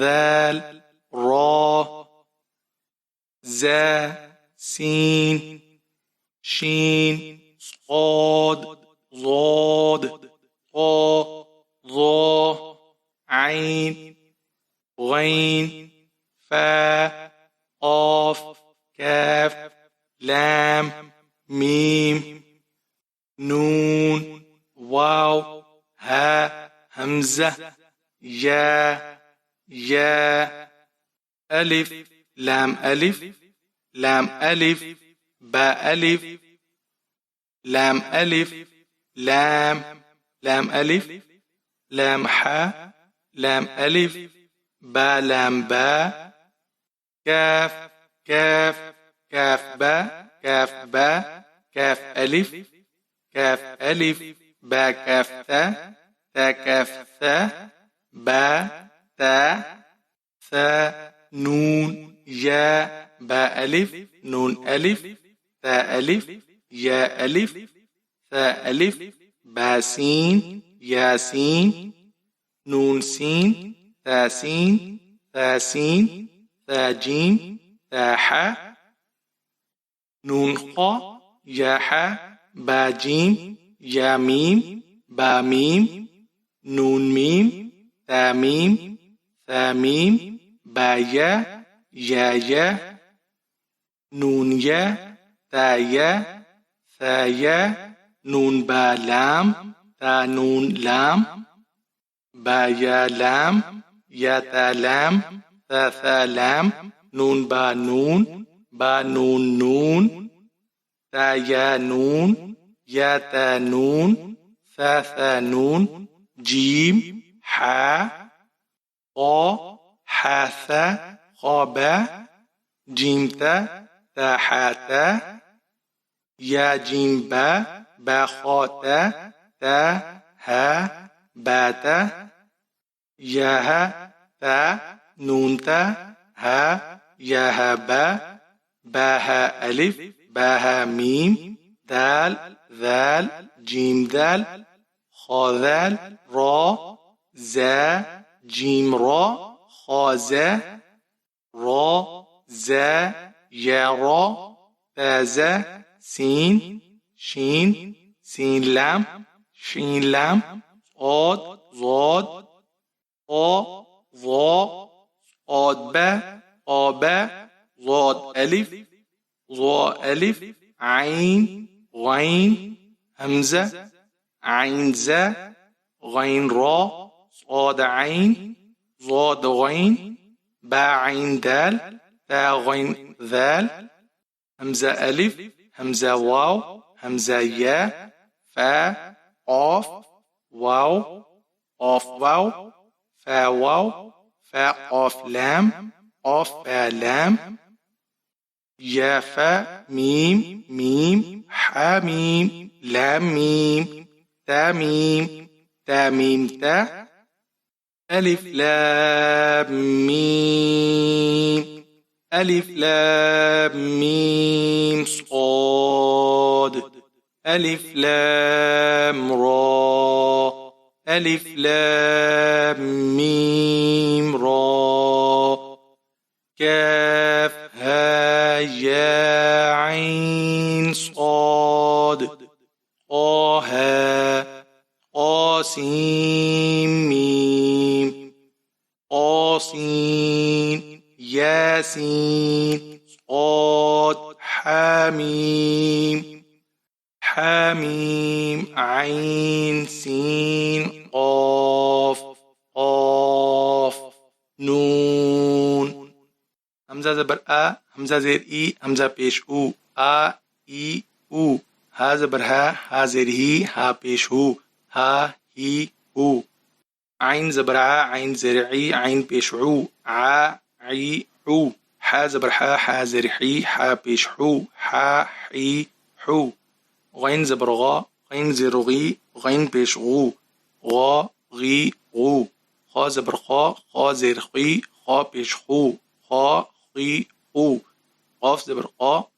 ذال را زا سين شين صاد ضاد طا ظا عين غين فا قاف كاف لام ميم نون واو ها همزة يا ألف لام ألف لام ألف باء ألف لام ألف لام ألف لام حاء لام ألف با لام باء كاف كاف باء كاف ألف با كاف تا كاف ثا با تا ثا نون يا با ألف نون ألف ثا ألف يا ألف ثا ألف با سين ياسين نون سين ثا سين ثا جيم ثا حاء نون خا يا حاء با جيم يا ميم با ميم نون ميم ثا ميم با يا نون يا ثا يا نون با لام ثا نون لام با يا لام يا ثا لام ثا لام نون با نون نون ثا يا نون يا ثا نون ثا نون جيم حا قا حاثا خابا جيم تا حاتا يا جيم با خاتا تا ها باتا يا تا نون تا ها يا باها ألف باها ميم دال ذال جيم دال خا ذال را زا جيم را خازا را زا يا را فازا سين سين لام صاد ضاد طا ظا صاد با ضاد ألف عين غين همزة عين زا غين را صاد عين ضاد غين با عين دال تا غين ذال همزة ألف همزة واو همزة يا فا قاف واو فا قاف لام فا لام يا فا ميم حاميم لام ميم تا ميم تا ألف لام ميم صاد ألف لام را ألف لام ميم را كاف ها يا عين صاد طه قاسم ميم قاسين ياسين صاد حميم عين سين قاف نون همزة زبر أ همزة زير إي همزة پیش أو أ إي أو ها زبر ها زير هي ها پیش هو ها هي هو عين زبر ع عين زر عي عين بيش عو ع عي عو حا زبر حا زر حي حا بيش حو حا حي حو غين زبر غا غين زر غي غين بيش غو غا غي غو خا زبر خا زر خي خا بيش خو خا خي خو قاف زبر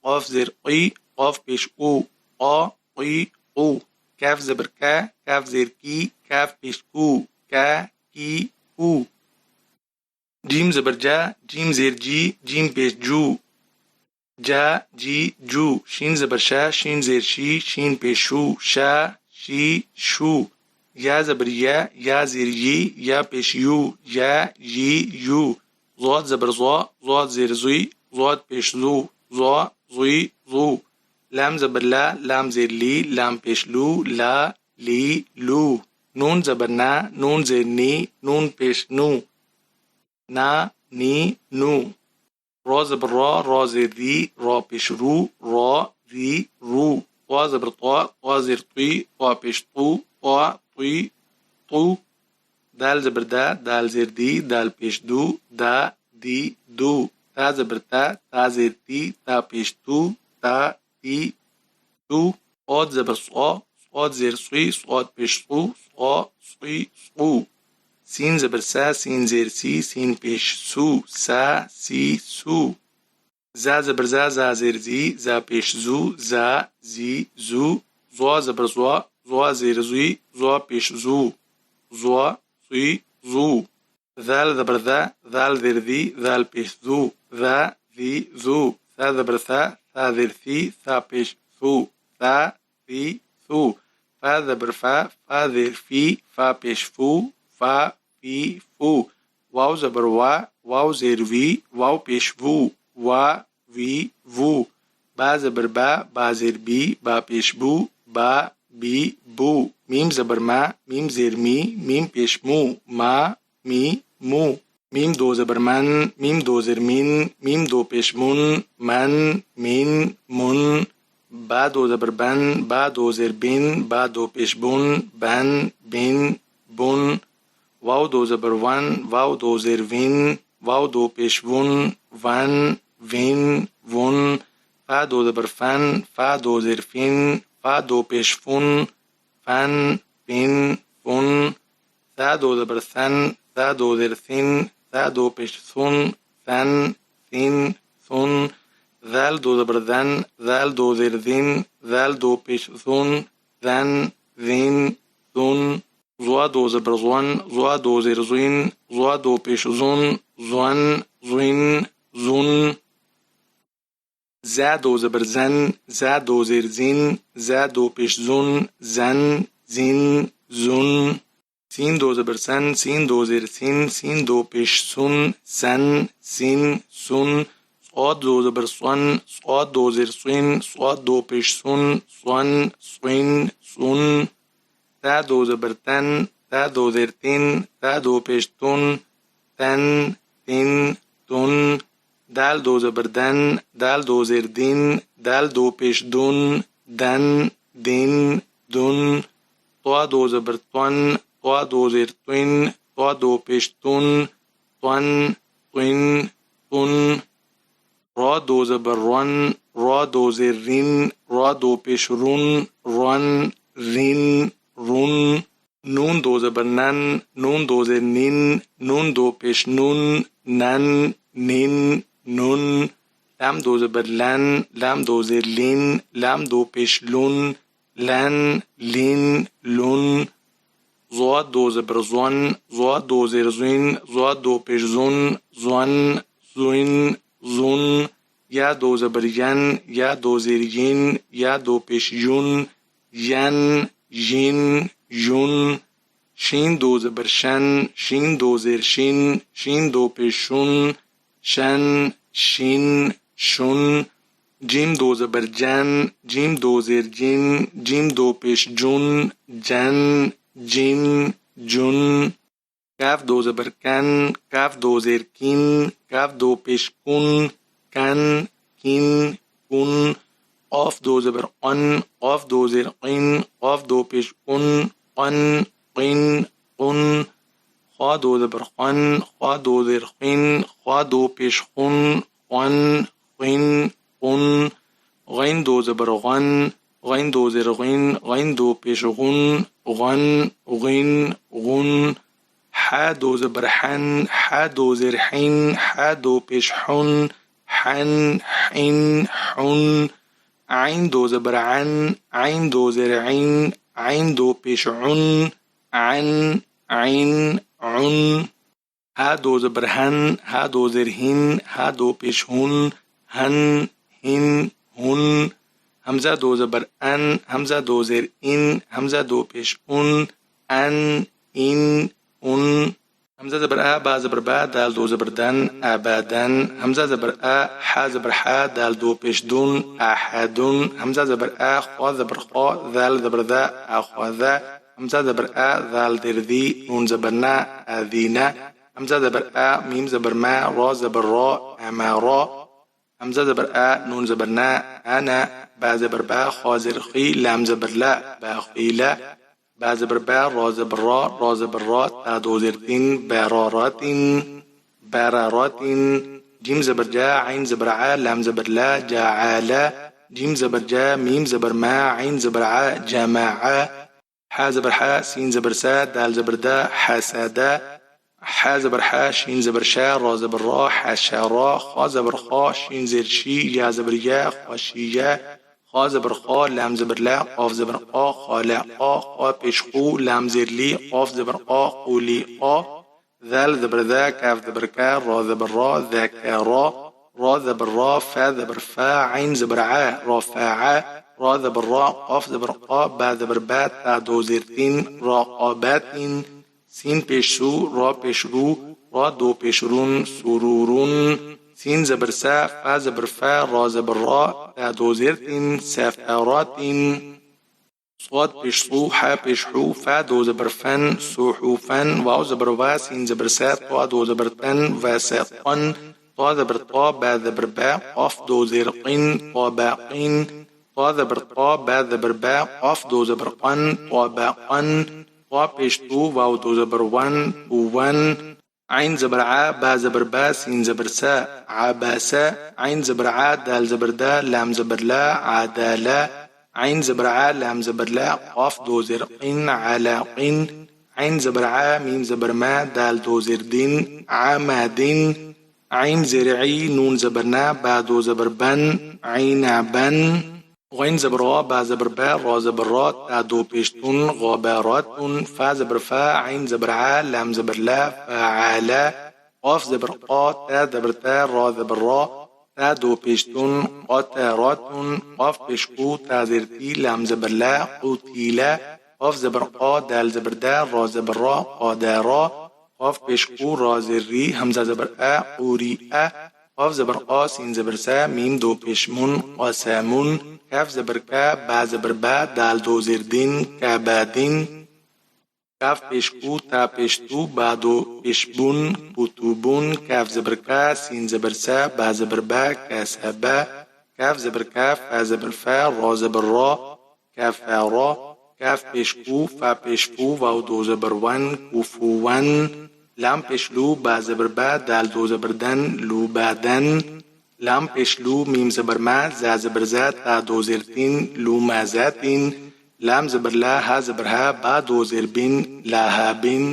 قاف زر قي قاف بيش او قا قي او كاف زبر كاف زر كي كاف بيش كو كا كي كو جيم زبر جيم زر جي جيم بيش جو جا جي جو شين زبر شين زر شي شين بيش شو شا شي شو يا زبر يا زر يا بيش يو يا يو ضاد زبر ضاد زر زي ضاد بيش زو زي زو لام زبر لام زر لي لام بيش لا لي لو نون زبر نون زر نون بيش نا ني نو را زبر را زر را بيش را رو طا زبر طا زر طا بيش طا طو دال زبر دال زر دال بيش دا دو تا زبر تا زر تا بيش تا تو صاد زبر صاد زر صاد بيش صو سين زبر سين زر سين بيش سا سو زا زبر زا زر زا بيش زي زو زبر زوا زر زوا بيش زوا زو ذال زبر ذال زر ذال بيش ذا زو ثا زبر ثا زر ثا بيش ثا ثو فا زبر فا زر فا بيش فا فو واو زبر واو زر واو بيش وا وو با زبر با زر با بيش با بو ميم زبر ميم زر ميم بيش ما مو ميم دو زبر ميم دو زر ميم دو بيش من با دو زبر با دو زر با دو بيش بن بون واو دو زبر واو دو زر واو دو بيش ون فا دو زبر فا دو زر فا دو بيش فن ثا دو زبر ثا دو زر ثا دو بيش ثن ذال دو زبر ذال دو زر ذال دو بيش ذن زوا دو زبر زوا دو زر زوا دو بيش زون زا دو زبر زا دو زر زا دو بيش زن زون سين دو زبر سين دو زر سين دو بيش سن سون صاد دو زبر صاد دو زر صاد دو بيش سون تا دو زبر تا دو زر تا دو بيش تن دال دو زبر دال دو زر دال دو بيش دون طا دو زبر طا دو زر طا دو بيش طن را دو زبر را دو زر را دو بيش رون نون دو زبر نون دو زر نون دو بيش نن لام دو زبر لام دو زر لام دو بيش لون زواد دو زبر زواد دو زر زواد دو بيش زون يا دو زبر يا دو زر يا دو بيش ين جون شين دو زبر شين دو زر شين دو بيش شن شون جيم دو زبر جيم دو زر جيم دو بيش جن جون كاف دو زبر كاف دو زر كاف دو بيش كن قاف دو زبر قاف دو زر قاف دو بيش قن خا دو زبر خن، خا دو زیر خین، خا دو پیش خون، خن خین خون. غین دو زبر غن، غین دو زیر غین، غین دو پیش غن، غن غین غن. ح دو زبر حن، ح دو زیر حین، ح دو پیش حن، حن حین حن. عین دو زبر عن، عین دو زیر عین، عین دو پیش عن، عن عین عن. ها دو زبر هن، ها دو زیر هن، ها دو پیش هن، هن هن هن. همزه دو زبر ان، همزه دو زیر این، همزه دو پیش اون، ان این اون. همزه زبر ا، با زبر با، دال دو زبر دن، ابدن. همزه زبر ا، ح زبر ح، دال دو پیش دون، احدن. همزه زبر ا، خا زبر خا، ذال زبر ذا، اخذ. همزه زبر ا، ذال در ذی، نون زبر نا، اذینا. همزه زبر ا، میم زبر ما، را زبر را، امارا. همزه زبر ا، نون زبر نا، انا. با زبر با، خا زبر خی، لام زبر لا، باخیلا. با زبر با، را زبر را، را زبر را، تا دو زیر تین، برارات برارات. جیم زبر جا، عین زبر ع، لام زبر لا، جعالا. جیم زبر جا، میم زبر ما، عین زبر ع، جماعا. ح زبر ح، سين زبر سا، دال زبر دا، حسدا. ح زبر ح، شين زبر شا، را زبر را، حشرا. خا زبر خا، شين زبر شي، يا زبر يا، خاشيا. خا زبر خا، لام زبر لا، قاف زبر قا، خالقا. خا پیش خو، لام زبر لي، قاف زبر قا، خولقا. ذال زبر ذا، كاف زبر كا، را زبر را، ذاكرا. را زبر را، فا زبر فا، عين زبر ع، رافعا. را زبر را، قاف زبر قا، با زبر با، تا دو زیر تین، راقابات. سین پیش سو، را پیش رو، را دو پیش رون، سرورون. سین زبر سا، فا زبر فا، را زبر را، تا دو زیر تین، سفارات. صاد پیش صو، ح پیش حو، فا دو زبر فن، صحوفن. واو زبر وا، سين زبر سا، طا دو زبر تن، واسقن. طا زبر طا، با زبر با، قاف دو زیر قن، طابقين. طا زبر طا، با زبر با، قاف دو زبر قن، طابقن. طا پیش تو، واو دو زبر ون، ون. عين زبر ع، با زبر با، سين زبر سا، عباسا. عين زبر ع، دال زبر دا، لام زبر لا، عدالا. عين زبر ع، لام زبر لا، قاف دو زیر قن، علاقن. عين زبر ع، ميم زبر ما، دال دو زیر دين، عمادن. عين زیر عي، نون زبر نا، با دو زبر بن، عينبن. غين زبر غا، با زبر با، را زبر را، تا دو پیشتون، غابارات. فا زبر فا، عين زبر ع، لام زبر لا، فعالا. قاف زبر قا، تا زبر تا، را زبر را، تا دو پیشتون، قطارات. قاف پیش قو، تا زیر تی، لام زبر لا، قتیلا. قاف زبر قا، دال زبر دا، را زبر را، قادارا. قاف پیش قو، را زیر ری، همزه زبر ا، قوریئا. قاف زبر قا، سين زبر سا، ميم دو پیش من، قسامون. کاف زبر کا، با زبر با، دال دو زیر دین، کابادین. کاف پیش کو، تا پیش تو، با دو پیش بون، کتوبون. کاف زبر کا، سين زبر سا، با زبر با، کاسبا. کاف زبر کاف، فا زبر فا، را زبر را، کافارا. کاف پیش کو، فا پیش فو، واو دو زبر ون، کفوون. لام پیش لو، با زبر با، دال دو زبر دن، لوبادن. لام پیش لو، میم زبر ما، زا زبر زا، تا دو زیر تین، لومازاتین. لام زبر لا، ها زبر ها، با دو زیر بین، لاهابین.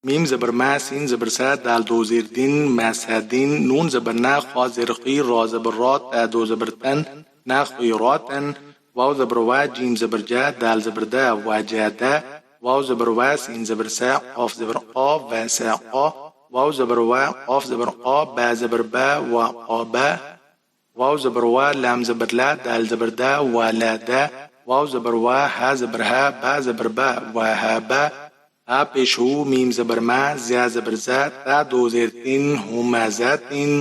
میم زبر ما، سين زبر سا، دال دو زیر دین، ماسادین. نون زبر نا، خا زیر خی، را زبر را، تا دو زبر تن، ناخیراتن. واو زبر وا، جیم زبر جا، دال زبر دا، واجادا. واو زبر وا، سين زبر سا، قاف زبر قا، واساقا. واو زبر وا، قاف زبر قا، با زبر با، وقابا. واو زبر وا، لام زبر لا، دال زبر دا، ولادا. واو زبر وا، ها زبر ها، با زبر با، وهابا. ها پیش هو، میم زبر ما، زیا زبر زا، تا دو زیر تین، همازاتین.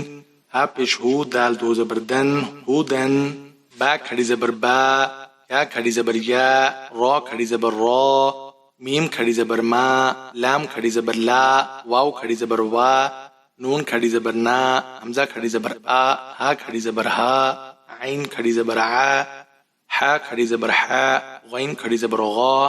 ها پیش هو، دال دو زبر دن، هودن. با کھڑی زبر با، یا کھڑی زبر یا، را کھڑی زبر را. میم کھڑی زبر ما، لام کھڑی زبر لا، واو کھڑی زبر وا. نون کھڑی زبر نا، حمزہ کھڑی زبر آ، ہا کھڑی زبر ہا. عین کھڑی زبر ع، حا کھڑی زبر حا. غین کھڑی زبر غا.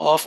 قاف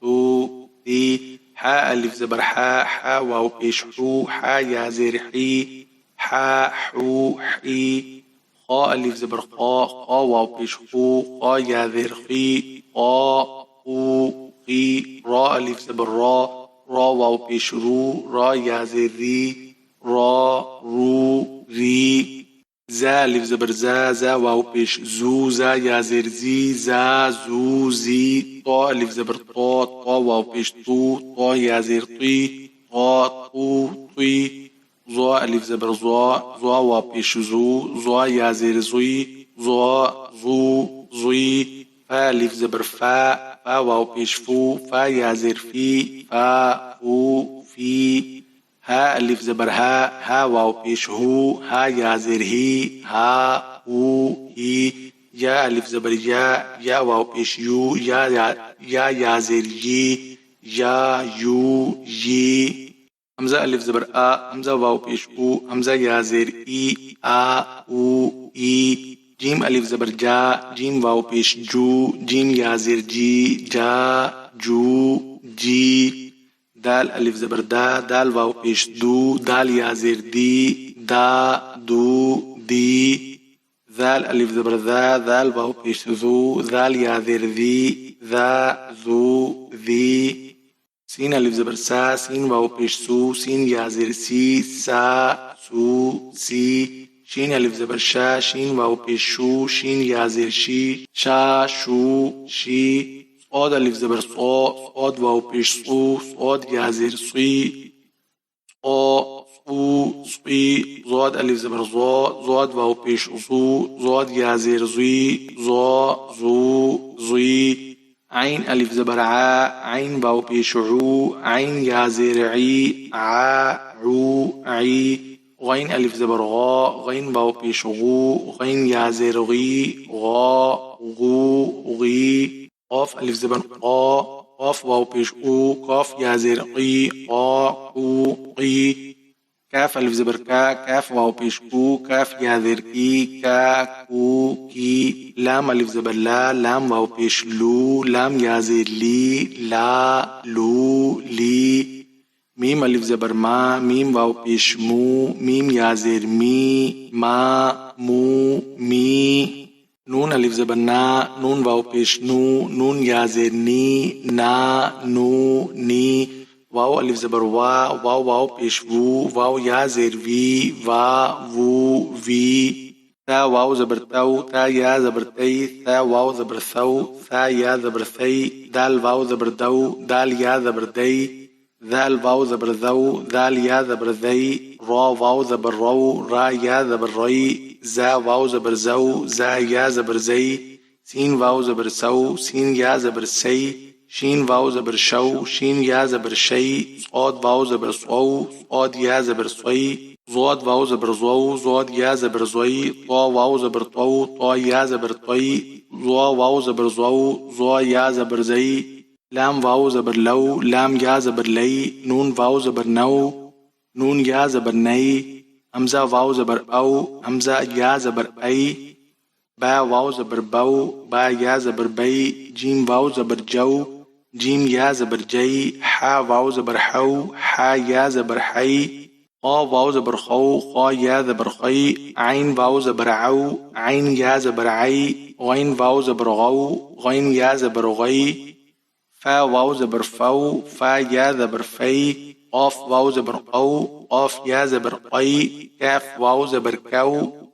ثو ثي حاء ألف زبر حاء واو بيش حو حا يا زير حي حا حو حي خاء ألف زبر خا واو بيش خو خا يا زير خي خا خو خي را ألف زبر را واو بيش را يا زير ري را رو ري زا ألف زبر زا واو بيش زا يا زير زي زا زو زي طا ألف زبر طا واو بيش طا يا زير طي طا طو طي ظا ألف زبر ظا واو بيش ظا يا زير زي ظا زو زي فا ألف زبر فا واو بيش فا يا زير في فا فو في ها ألف زبر ها واو بيش ها يا زير هي ها هو هي يا ألف زبر يا واو بيش يا زير يا يو يي همزة ألف زبر همزة واو بيش همزة يا زير او اي جيم ألف زبر جيم واو بيش جيم يا زير جا جو جي دال ألف زبر دال واو بيش دال يا زير دا دو دي ذال ألف زبر ذال واو بيش ذال يا زير ذا ذو ذي سين ألف زبر سين واو بيش سين يا زير سا سو سي شين ألف زبر شين واو بيش شين يا زير شا شو شي صاد ألف زبر صاد واو بيش صاد يا زير صي صي ضاد ألف زبر ضاد واو بيش ضاد يا زير زي زو زي عين ألف زبر عين واو بيش عين يا زير عو عي غين ألف زبر غين واو بيش غين يا زير غو غي قاف ألف زبر قاف واو بيش قاف يا زير قي كاف ألف زبر كاف واو بيش كاف يا زير كا كو كي لام ألف زبر لام واو بيش لام يا زير لا لو لي ميم ألف زبر ميم واو بيش ميم يا زير ما مو مي نون ألف زبر نون واو بيش نون يا زير نا نو ني واو ألف زبر واو بيش واو يا زير وو في تا واو زبر تا يا زبر تي تا واو زبر ثا يا زبر ثي دال واو زبر دال يا زبر دي ذال واو زبر ذال يا زبر ذي را واو زبر را يا زبر ري زا واو زبر زا يا زبر زي سين واو زبر سين يا زبر سي شين واو زبر شين يا زبر شي صاد واو زبر صاد يا زبر صي ضاد واو زبر ضاد يا زبر زي طا واو زبر طا يا زبر طي ظا واو زبر ظا يا زبر زي لام واو زبر لام يا زبر لي نون واو زبر نون يا زبر ني همزة واو زبر همزة يا زبر أي با واو زبر با يا زبر بي جيم واو زبر جيم يا زبر جي حا واو زبر حا يا زبر حي قا واو زبر خا يا زبر خي عين واو زبر عين يا زبر عي غين واو زبر غين يا زبر غي فا واو زبر فا يا زبر في قاف واو زبر قاف يا زبر قي كاف واو زبر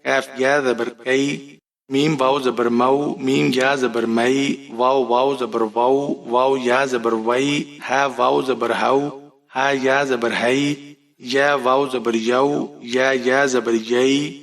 كاف يا زبر كي ميم واو زبر مو ميم يا زبر مي واو واو زبر واو واو يا زبر وي ها واو زبر هو ها يا زبر هي يا واو زبر يو يا زبر يي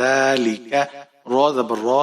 ذلك را زبر را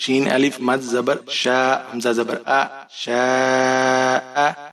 شين ألف مد زبر شا همزة زبر أ شاء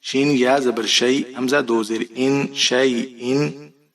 شين يا زبر شي همزة دو زير إن شيء إن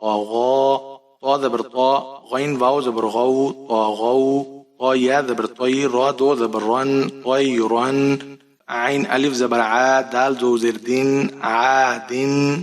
طاغا طا زبر طا غين واو زبر غو طاغو طا يا زبر طي را دو زبر رن طيرن عين ألف زبر ع دال دو زير دين عادن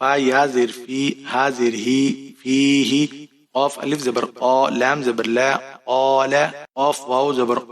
فا يا زر في ها زر هي فيه قاف ألف زبر قا لام زبر لا قال قاف واو زبر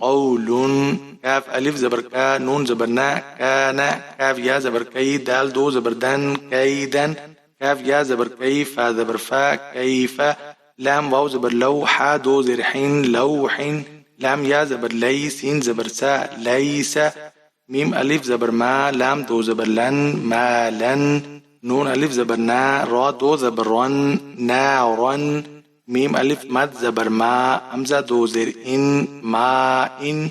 قول كاف ألف زبر كا نون زبر نا كان كاف يا زبر كي دال دو زبر دن كيدا كاف يا زبر كيف فا زبر فا كيف لام واو زبر لو حا دو زر حين لوح لام يا زبر لي سين زبر سا ليس ميم ألف زبر ما لام دو زبر لن مالا نون ألف زبر نا را دو زبر رن نارا ميم ألف مد زبر ما همزة دو زر إن ما إن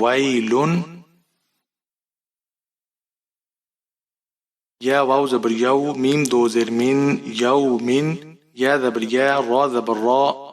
ويل يا واو زبر يو ميم دو زر من يوم يا زبر يا را زبر را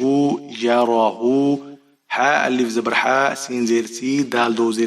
هو يا راهو حا ألف زبر حا سين زر سي دال دو زر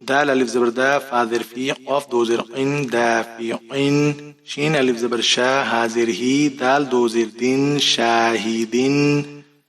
دال ألف زبر دا فا زر في قاف دو زر قن دافقن شين ألف زبر شا ها زر هي دال دو زر دين شاهدين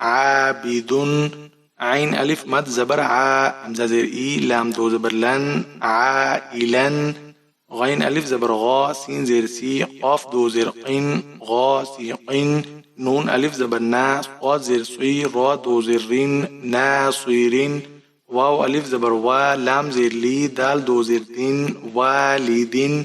عابدن عين ألف مد زبر ع همزة زر إي لام دو زبر لن عائلا غين ألف زبر غا سين زر سي قاف دو زر قن غاسقن نون ألف زبر نا صاد زر سي را دو زر رين ناصيرين واو ألف زبر وا لام زر لي دال دو زر دين والدين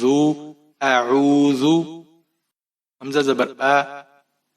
ذو أعوذ همزة زبر آ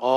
qa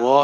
را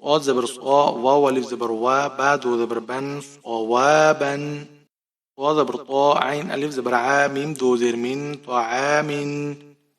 صاد زبر صا واو ألف زبر وا با دو زبر بن صوابا طا زبر طا عين ألف زبر عا ميم دو زر من طعام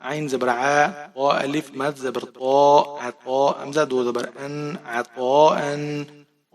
عين زبر عا طا ألف مد زبر طا عطاء همزة دو زبر أن عطاء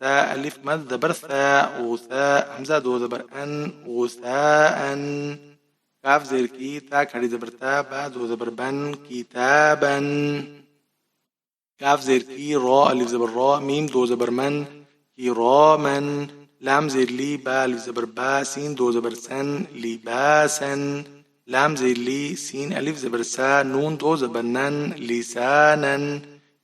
تا ألف مد زبر ثاء غثاء همزة دو زبر أن غثاء كاف زير كي تا كاري زبر تا با دو زبر بن كتابا كاف زير كي را ألف زبر را ميم دو زبر من كراما لام زير لي با ألف زبر با سين دو زبر سن لباسا لام زير لي سين ألف زبر سا نون دو زبر نن لسانا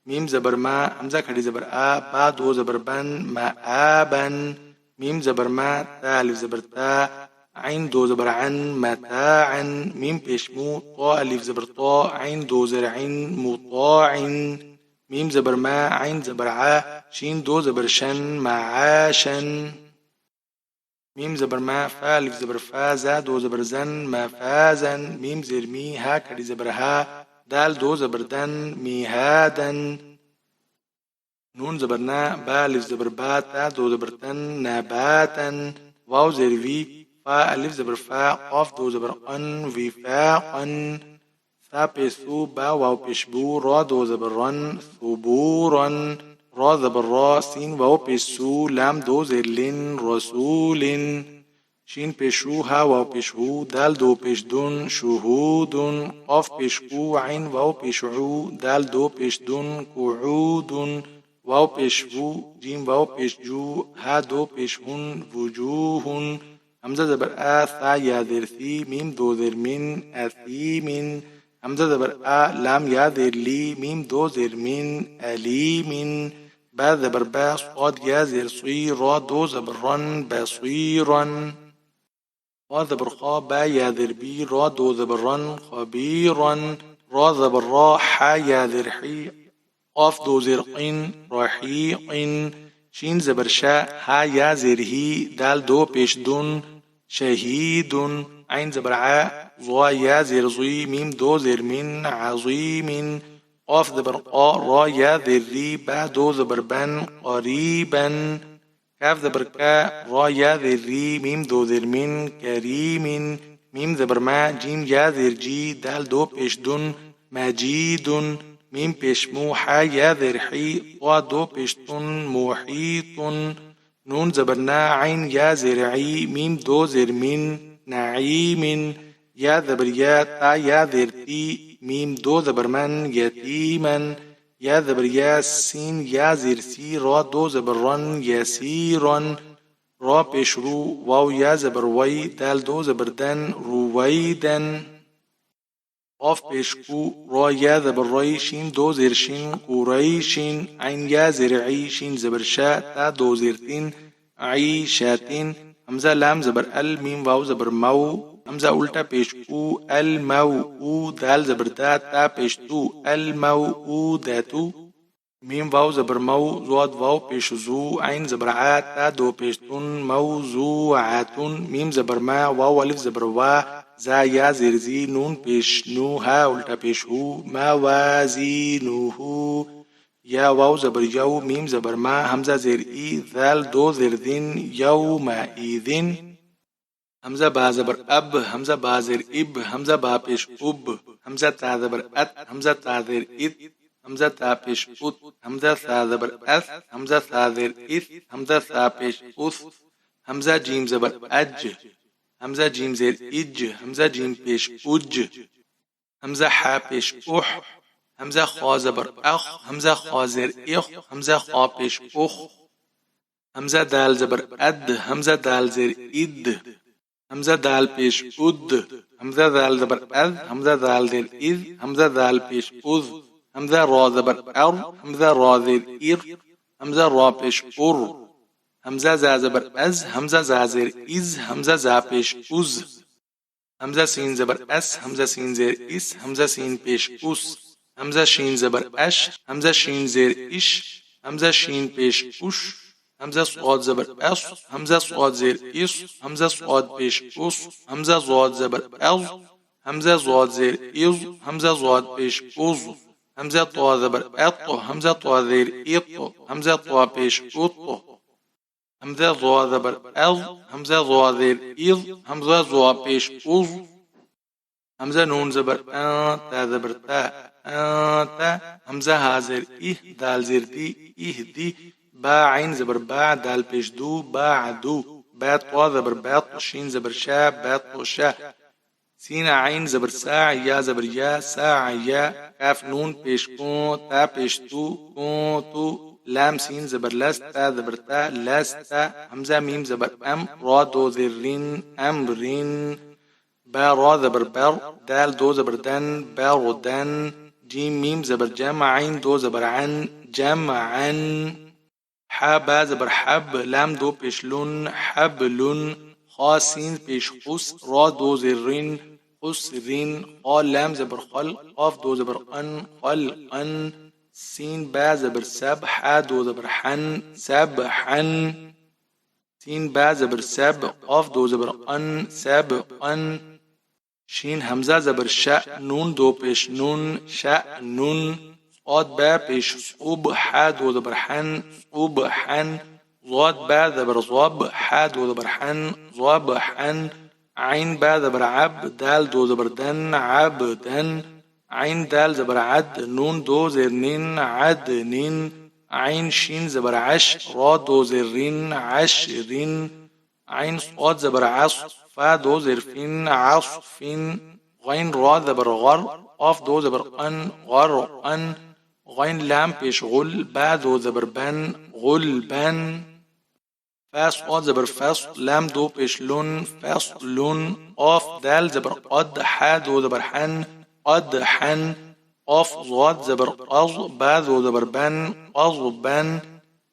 ميم زبر ما همزة كاري زبر آ با دو زبر بن مآبا ميم زبر ما تا ألف زبر تا عين دو زبر عن متاعا ميم بيشمو طا ألف زبر طا عين دو زر عين مطاع ميم زبر ما عين زبر ع شين دو زبر شن معاشا ميم زبر ما فا ألف زبر فا زا دو زبر زن مفازا ميم زر مي ها كاري زبر ها دال دو زبر دن مهادا نون زبر نا با ألف زبر با تا دو زبر تن نباتا واو زر في فا ألف زبر فا قاف دو زبر أن وفاقا ثا بيسو با واو بيشبو را دو زبر رن ثبورا را زبر را سين واو بيسو لام دو زر لن رسول شين بيشو ها واو بيشهو دال دو بيشدون شهود قاف بيشقو عين واو بيشعو دال دو بيشدون قعود واو بيشبو جيم واو بيشجو ها دو بيشهن وجوه همزة زبر آ ثا يا ذر ثي ميم دو ذر من أثيم همزة زبر آ لام يا ذر لي ميم دو ذر من أليم با زبر با صاد يا ذر صي را دو زبر رن بصيرا را زبر خا با يا ذر بي را دو زبر رن خبيرا را زبر را حا يا ذر حي قاف دو زر قين رحيق شين زبر شا ها يا زر هي دال دو بيش دون شهيد عين زبر ع ظا يا زر ظي ميم دو زر من عظيم قاف زبر قا را يا ذر ري با دو زبر بن قريبا كاف زبر كا را يا ذر ري ميم دو زر من كريم ميم زبر ما جيم يا زر جي دال دو بيش دون مجيد ميم بيشمو حا يا ذر حي طا دو بيشتون محيط نون زبرنا عين يا زرعي ميم دو زر من نعيم يا زبر يا تا يا ذر تي ميم دو زبر من يتيما يا زبر يا سين يا زر سي را دو زبر رن يسيرا را بيشرو واو يا زبر وي دال دو زبر دن رويدا قاف بيشكو را يا زبر ري شين دو زر شين قريشين عين يا زرعي شين زبر شا تا دو زرتين عيشاتين همزة لام زبر ال ميم واو زبر مو همزة الٹا بيشكو المو دال زبر دا تا بيشتو المو داتو ميم واو زبر مو زواد واو بيشزو عين زبر ع تا دو بيشتون موزوعاتون ميم زبر ما واو ألف زبر وا زا يا زرزي نون بيشنو ها الٹا بيشهو موازينه يا واو زبر يو ميم زبر ما همزة زر اي ذال دو زرذين يومئذ همزة با زبر اب همزة با زر اب همزة با پیش اب همزة تا زبر ات همزة تا زر ات همزة تا پیش ات همزة تا زبر اث همزة تا زر اث همزة تا پیش اث همزة جيم زبر اج همزة جيم زر اج همزة جيم پیش اج همزة حا پیش اح همزة خا زبر اخ همزة خا زر اخ همزة خا پیش اخ همزة دال زبر اد همزة دال زر اد همزة دال پیش اد همزة دال زبر اذ همزة دال زر اذ همزة دال پیش اذ همزة را زبر ار همزة را زر ار همزة را پیش ار همزة زا زبر از همزة زا زر از همزة زا پیش از همزة سين زبر اس همزة سين زر اس همزة سين پیش اس همزة شين زبر اش همزة شين زر اش همزة شين پیش اش همزة صاد زبر اس همزة صاد زر اس همزة صاد پیش اس همزة صاد زبر از همزة صاد زر از همزة صاد پیش از همزة طا زبر اط همزة طا زر اط همزة طا پیش اط همزة ضا زبر از همزة ضا زر از همزة ضا پیش از همزة نون زبر تا زبر تا همزة ها زر دال زر دي دي با عين زبر باع دال پیش دو بعدو. با طا زبر باط شين زبر شا باط شا. سين عين زبر ساع يا زبر يا ساع يا. كاف نون پیش كون تا پیش تو كون تو. لام سين زبر لست تا زبر تا لستا. همزة ميم زبر ام را دو زرين امرين. با را زبر بر دال دو زبر دن بر دن. جيم ميم زبر جمع عين دو زبر عن جمعا. ح با زبر حب لام دو پیش لون حبلن. خا سين پیش خس را دو زرين خسرين. خا لام زبر خل قاف دو زبر ان خلقا. سين با زبر سب حا دو زبر حن سبحا. سين با زبر سب قاف دو زبر ان سبقا. شين همزة زبر شا نون دو پیش نون شأنن. صاد با پیش صوب حا دو زبر حن صبحا. ضاد با زبر ضب حا دو زبر حن ضبحا. عين با زبر عب دال دو زبر دن عبدا. عين دال زبر عد نون دو زرنين عدن. عين شين زبر عش را دو زرين عشر. عين صاد زبر عص فا دو زرفين عصف. غين را زبر غر قاف دو زبر ان غرقا. غين لام پیش غل با دو زبر بن غلبا. فا صاد زبر فصل لام دو پیش لون فصل. قاف دال زبر قد حا دو زبر حن قدحا. قاف ضاد زبر قص با دو زبر بن قصبا.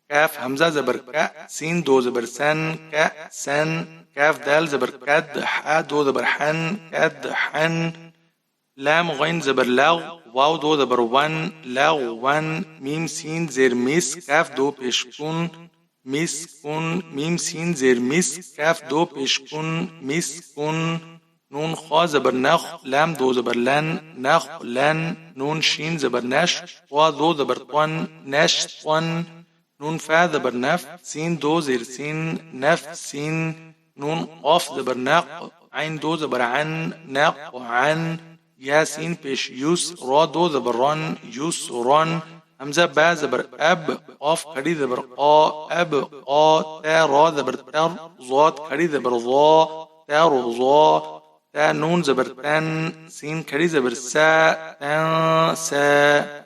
كاف همزة زبر كا سين دو زبر سن كأسا. كاف دال زبر كد حا دو زبر حن كدحا. لام غين زبر لغ واو دو زبر ون لغوا. ميم سين زر مس كاف دو پیشكون مسكن. ميم سين زر مس كاف دو پیشكون مسكن. نون خا زبر نخ لام دو زبر لن نخلن. نون شين زبر نش وا دو زبر طن نشطن. نون فا زبر نف سين دو زر سين نفسين. نون قاف زبر نق عين دو زبر عن نق عن. يا سين پیش يس را دو زبر رن يسرن. همزة با زبر اب قاف کری زبر قا اب قا. تا را زبر تر ضاد کری زبر ضا تر ضا. تا نون زبر تن سين کری زبر سا تن سا.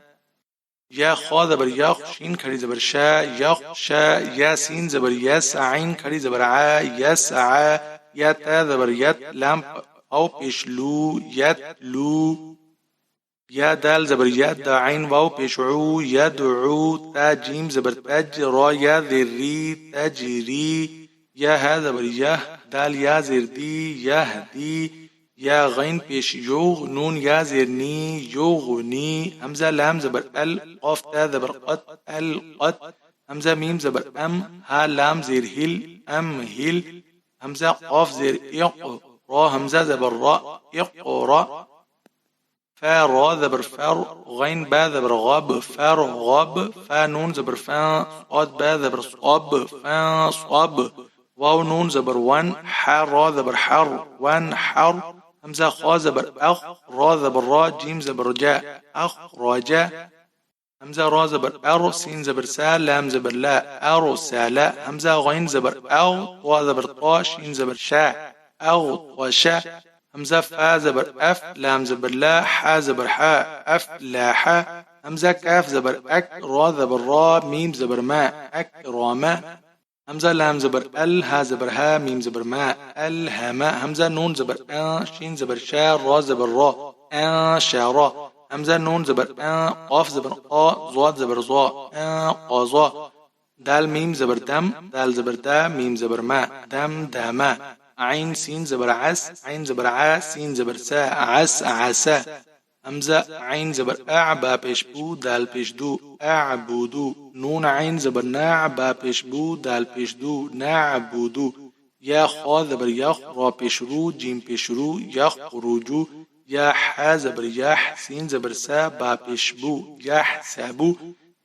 يا خا زبر يخ شين کری زبر شا يخشا. يا سين زبر يس عين کری زبر ع يسعى. يا تا زبر يت لام او پیش لو يتلو. يا دال زبر يد عين واو پیش عو يدعو. تا جيم زبر تج را يا ذري تجري. يا ها زبر يه دال يا زردي يهدي. يا غين پیش يوغ نون يا زرني يغني. همزة لام زبر ال قاف تا زبر قد القد. همزة ميم زبر ام ها لام زر هل ام هل. همزة قاف زر اق را همزة زبر را اقرا. فا را زبر فر غين با زبر غاب فرغب. فا نون زبر فا صاد با زبر صاب فا صاب. واو نون زبر ون حا را زبر حر ون حر. همزة خا زبر أخ را زبر را جيم زبر جاء أخرجا. همزة را زبر أر سين زبر سا لام زبر لا أرسلا. همزة غين زبر أو طا زبر طا شين زبر شا أغطشا. همزة فا زبر أف لام زبر لا حا زبر حا أفلاحا. همزة كاف زبر أك را زبر را ميم زبر ما أكرما. همزة لام زبر ال ها زبر ها ميم زبر ما ألهما. همزة نون زبر شين زبر شا را زبر را شارا. همزة نون زبر قاف زبر قا ضاد زبر ضا قاضا. دال ميم زبر دم دال زبر دا ميم زبر ما دم داما. عين سين زبر عس عين زبر ع سين زبر سا عس عسا. همزة عين زبر أع با پیش بو دال پیش دو أعبدو. نون عين زبر ناع با پیش بو دال پیش دو نعبدو. يا خا زبر يخ را پیش رو جيم پیش رو يخرجو. يا حا زبر يح سين زبر سا با پیش بو يحسبو.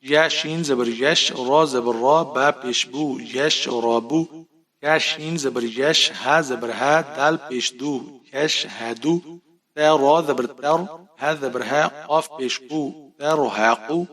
يا شين زبر يش را زبر را با پیش بو يشربو. يا شين زبر يش ها زبر ها دال پیش دو يشهدو. تا را زبر تر ها زبر ها قاف پیش قو ترهقو.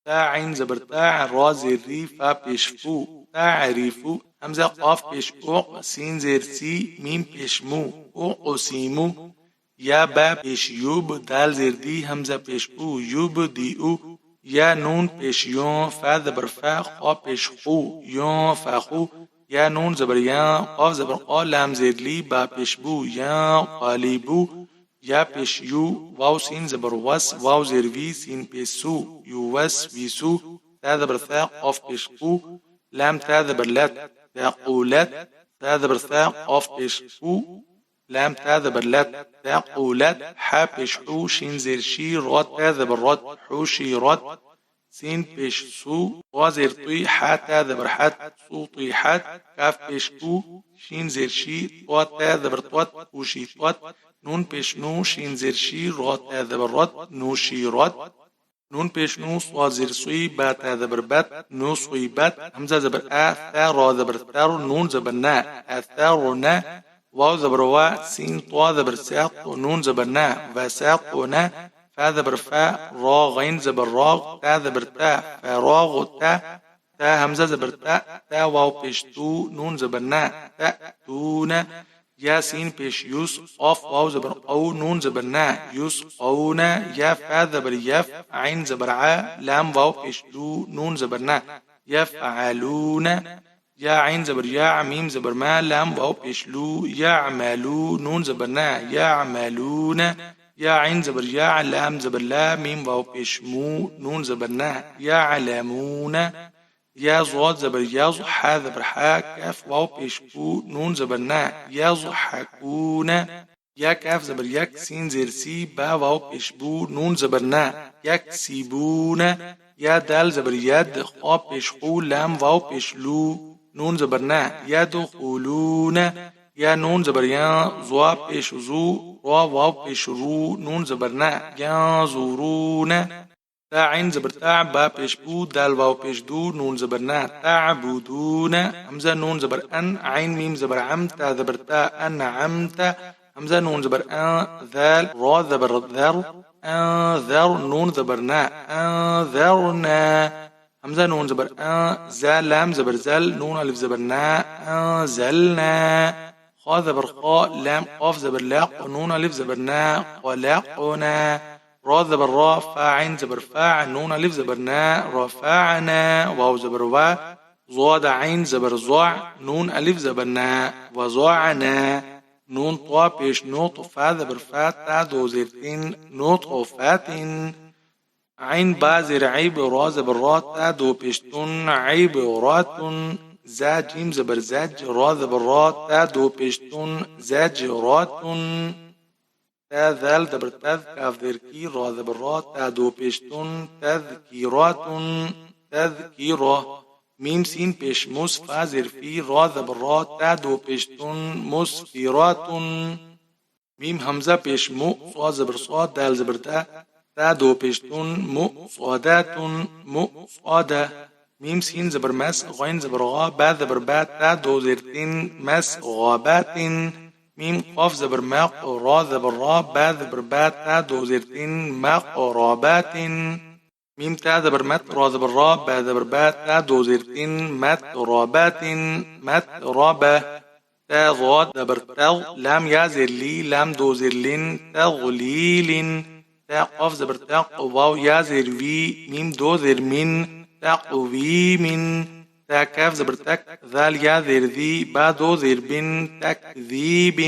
تا عين زبر تا را زير ري فا بيش فو تعرفو همزة قاف بيش أوق سين زير سي ميم بيش مو أقسمو يا با بيش يوب دال زير دي همزة بيش أو يوب دي أو يا نون بيش يون فا زبر فا قاف بيش خو يون فاخو يا نون زبر يا قاف زبر قا لام زير لي با بيش بو يا قالبو يا بيش يو واو سين زبر وس واو زير في سين بيش سو يوس ويسو تا زبر ثا قاف بيش قو لام تا زبر لات تاقولات تا زبر ثا قاف بيش قو لام تا زبر لات تاقولات حا بيش حو شين زير شي رات تا زبر رات حوشي رات سين بيش سو وا زير طي حا تا زبر حات سو طيحات كاف بيش كو شين زير شي طوا تا زبر طوات وشي طوات نون بيش نو شين زير شي رات تا زبر رات نوشي رات نون بيش نو صوا زير صوي با تا زبر بات نو صوي بات همزة زبر ثا را زبر ثار نون زبر نا ثار نا واو زبر وا سين طوا زبر ساق نون زبر نا وساق نا فا زبر فا را غين زبر راغ تا زبر تا فراغ تا تا همزة زبر تا واو بيش تو نون زبر نا تا تونا يا سين بيش يوس قاف واو زبر أو نون زبر نا يوس أونا يا فا زبر يف عين زبر ع لام واو بيش دو نون زبر نا يفعلون يا عين زبر يا ميم زبر ما لام واو بيش لو يعملو نون زبر نا يعملون يا عين زبر يا لام زبر لا ميم واو بيش مو نون زبر نا يعلمون يا ضاد زبر يض حا زبر حا كاف واو بيش كو نون زبر نا يضحكون يا كاف زبر يك سين زير سي با واو بيش بو نون زبر نا يكسبون يا دال زبر يد خا بيش خو لام واو بيش لو نون زبر نا يدخلون يا نون زبر يا زوا بيش زو را واو بيش رو نون زبر نا ينظرون تا عين زبر تا با بيش بو دال واو بيش دو نون زبر نا تعبدون همزة نون زبر أن عين ميم زبر عم تا زبر تا أنعمت همزة نون زبر أن ذال را زبر ذر أنذر نون زبر نا أنذرنا همزة نون زبر أن زال لام زبر زل نون ألف زبر نا أنزلنا خا زبر خا لام قاف زبر لاق نون ألف زبر نا خلقنا را زبر را فا عين زبر فاع نون ألف زبر نا رفعنا واو زبر وا ضاد عين زبر ضع نون ألف زبر نا وضعنا نون طوا بيش نوط فا زبر فا تا دو زيرتين نوط فاتن عين با زر عيب را زبر را تا دو بيشتون عيب راتن زا جيم زبر زج را زبر را تا دو بيشتون زج راتن تا ذال زبر تذ كاف ذركي را زبر را تا دو بيشتون تذكيرات تذكيرة ميم سين بيش مس فا زرفي را زبر را تا دو بيشتون مسفيرات ميم همزة بيش مو صا زبر صا دال زبر تا دو بيشتون مؤصادات مؤصادة ميم سين زبر مس غين زبر غا با زبر با تا دو زرتين مس غابات ميم قاف زبر ماق را زبر را با زبر با تا دو زرتين ماق رابات ميم تا زبر مت را زبر را با زبر با تا دو زرتين مت رابات مت رابة تا ضاد زبر تغ لام يا زر لي لام دو زرلين تغليل تا قاف زبر تق واو يا زر في ميم دو زر من تقوي من تا كاف زبر تك ذال يا زر ذي با دو زر بن تكذيب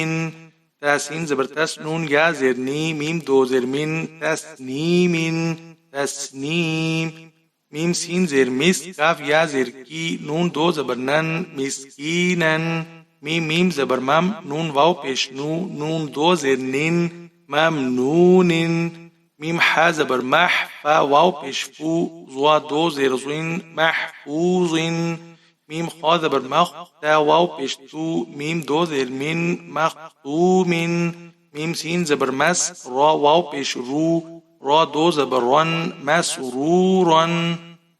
تا سين زبر تس نون يا زر ني ميم دو زر من تسنيم تسنيم ميم سين زر مس كاف يا زر كي نون دو زبر نن مسكينا ميم زبر مم نون واو بيش نون دو زر نين ممنون ميم حا زبر مح فا واو بيش فو زوا دو زر زين محفوظ ميم خا زبر مخ تا واو بيش تو ميم دو زر من مختوم ميم سين زبر مس را واو بيش رو را دو زبر رن مسرورا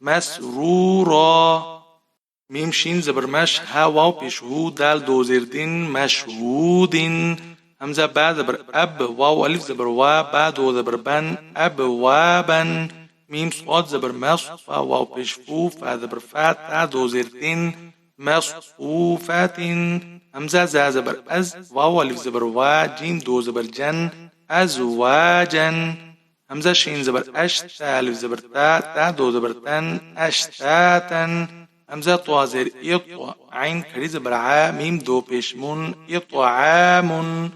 مسرورا ميم شين زبر مش ها واو بيش هو دال دو زر دين مشهود همزة با زبر أب واو ألف زبر وا با دو زبر بن أب وابا ميم صاد زبر مص فا واو بيش فو فا زبر فا تا دو زير تن مصفوفات. همزة زا زبر أز واو ألف زبر وا جيم دو زبر جن أزواجا. همزة شين زبر أش تا ألف زبر تا تا دو زبر تن أشتاتا. همزة طوا زير إطوا عين كري زبر ع ميم دو بيشمون إطعام.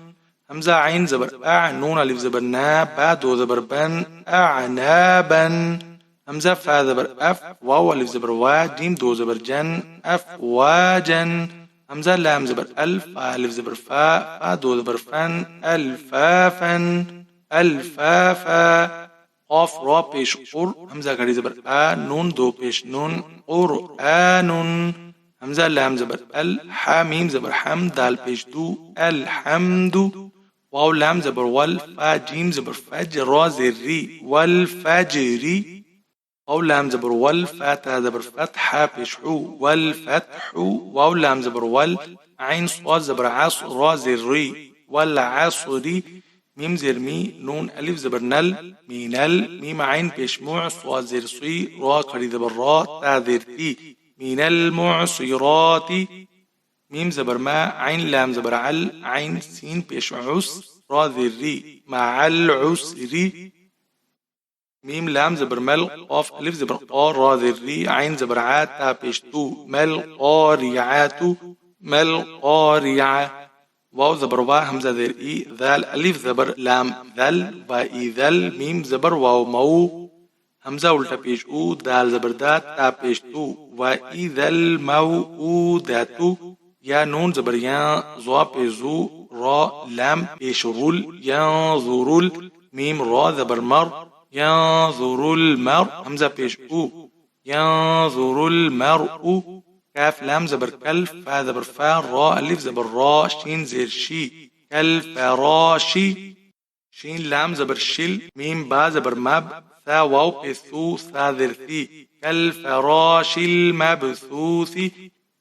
همزة عين زبر أع نون ألف زبر نا با دو زبر بن أعنابا. همزة فا زبر أف واو ألف زبر وا جيم دو زبر جن أفواجا. همزة لام زبر ألف فا ألف زبر فا فا دو زبر فن ألفافا ألفافا. قاف را پیش قر همزة كري زبر آ نون دو پیش نون قرآن. همزة لام زبر ال حا ميم زبر حم دال پیش دو الحمد. واو لام زبر وال فا جيم زبر فج را زر ري والفجري. واو لام زبر وال فا تا زبر فتح پیش حو والفتح. واو لام زبر وال عين صاد زبر عص را زر ري والعصري. ميم زر مي نون ألف زبر نل مينل. ميم عين بيشموع صاد زر صي را كري زبر را تا زر تي من المعصرات. ميم زبر ما عين لام زبر عل عين سين بيش عس را زر ري مع العسر. ميم لام زبر مل قاف ألف زبر قا را زر ري عين زبر عا تا بيش تو مل قارعات مل قارعة. واو زبر وا همزة زر إي ذال ألف زبر لام ذل وإي ذل. ميم زبر واو مو همزة الٹا پیش او دال زبر دات تا پیش تو وإي ذل موءودات. يا نون زبر يا زوا پیش زو را لام پیش رول ينظرول. ميم را زبر مر ينظر المر همزة پیش او ينظر المرء. كاف لام زبر كلف فا زبر فا را ألف زبر را شين زير شي كالفراشي. شين لام زبر شل ميم با زبر مب ثا واو بثو ثا ذر ثي كالفراش المبثوث.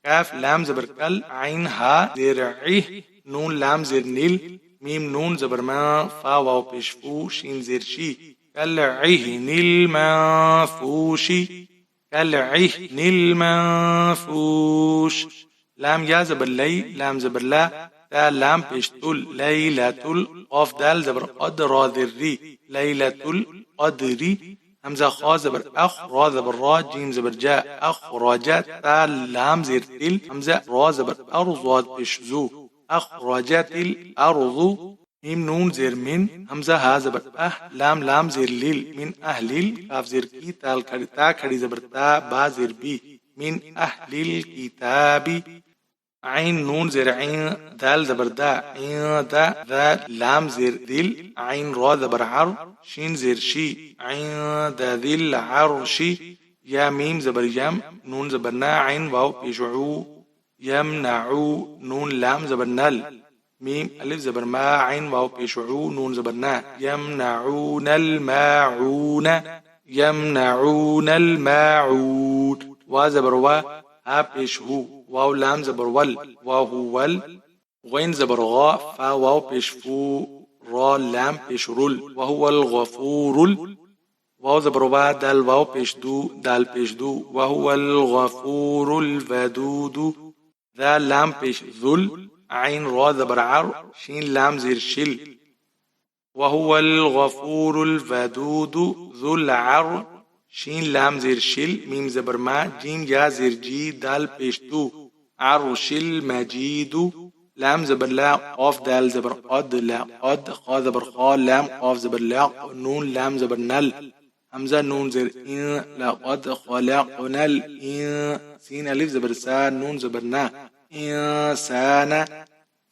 كاف لام زبر كل عين ها زر عيه نون لام زر نيل. ميم نون زبر ما فا واو بشفو شين زر شي كالعهن المنفوش كالعهن المنفوش. لام يا زبر لي لام زبر لا تا لام بشتل ليلة. قاف دال زبر قد را ذري ليلة القدر. همزة خا زبر أخ را زبر را جيم زبر جاء أخرجت تا لام زر تل. همزة را زبر أرض واد بشزو أخرجت الأرض. ميم نون زر من همزة ها زبر لام لام زر ليل من أهل. كاف زر كي تال تا كري زبر تا با زر بي من أهل الكتاب. عين نون زر عين دال زبر دا عين دا ذا لام زر ذل عين را زبر عر شين زر شي عين دا ذل عرش. يا ميم زبر يم نون زبر نا عين واو بيشعو يمنعو. نون لام زبر نل ميم ألف زبر ما عين واو بيشعو نون زبر نا يمنعون الماعون يمنعون الماعون. وزبر وا ها بيشهو واو لام زبر ول وهو ول. غين زبر غا فا واو بيشفو را لام بيشرول وهو الغفور. واو زبر وا دال واو بيشدو دال بيشدو وهو الغفور الودود. ذا لام بيش ذل عين را زبر عر شين لام زير شل وهو الغفور الودود ذو العر شين لام زير شل ميم زبر ما جيم يا زير جي دال بيشتو عرش المجيد. لام زبر لا قاف دال زبر قد لا قد خا زبر خا لام قاف زبر لا نون لام زبر نل. همزة نون زر إن لقد خلقنا الإن. سين ألف زبر سا نون زبر نا إنسان.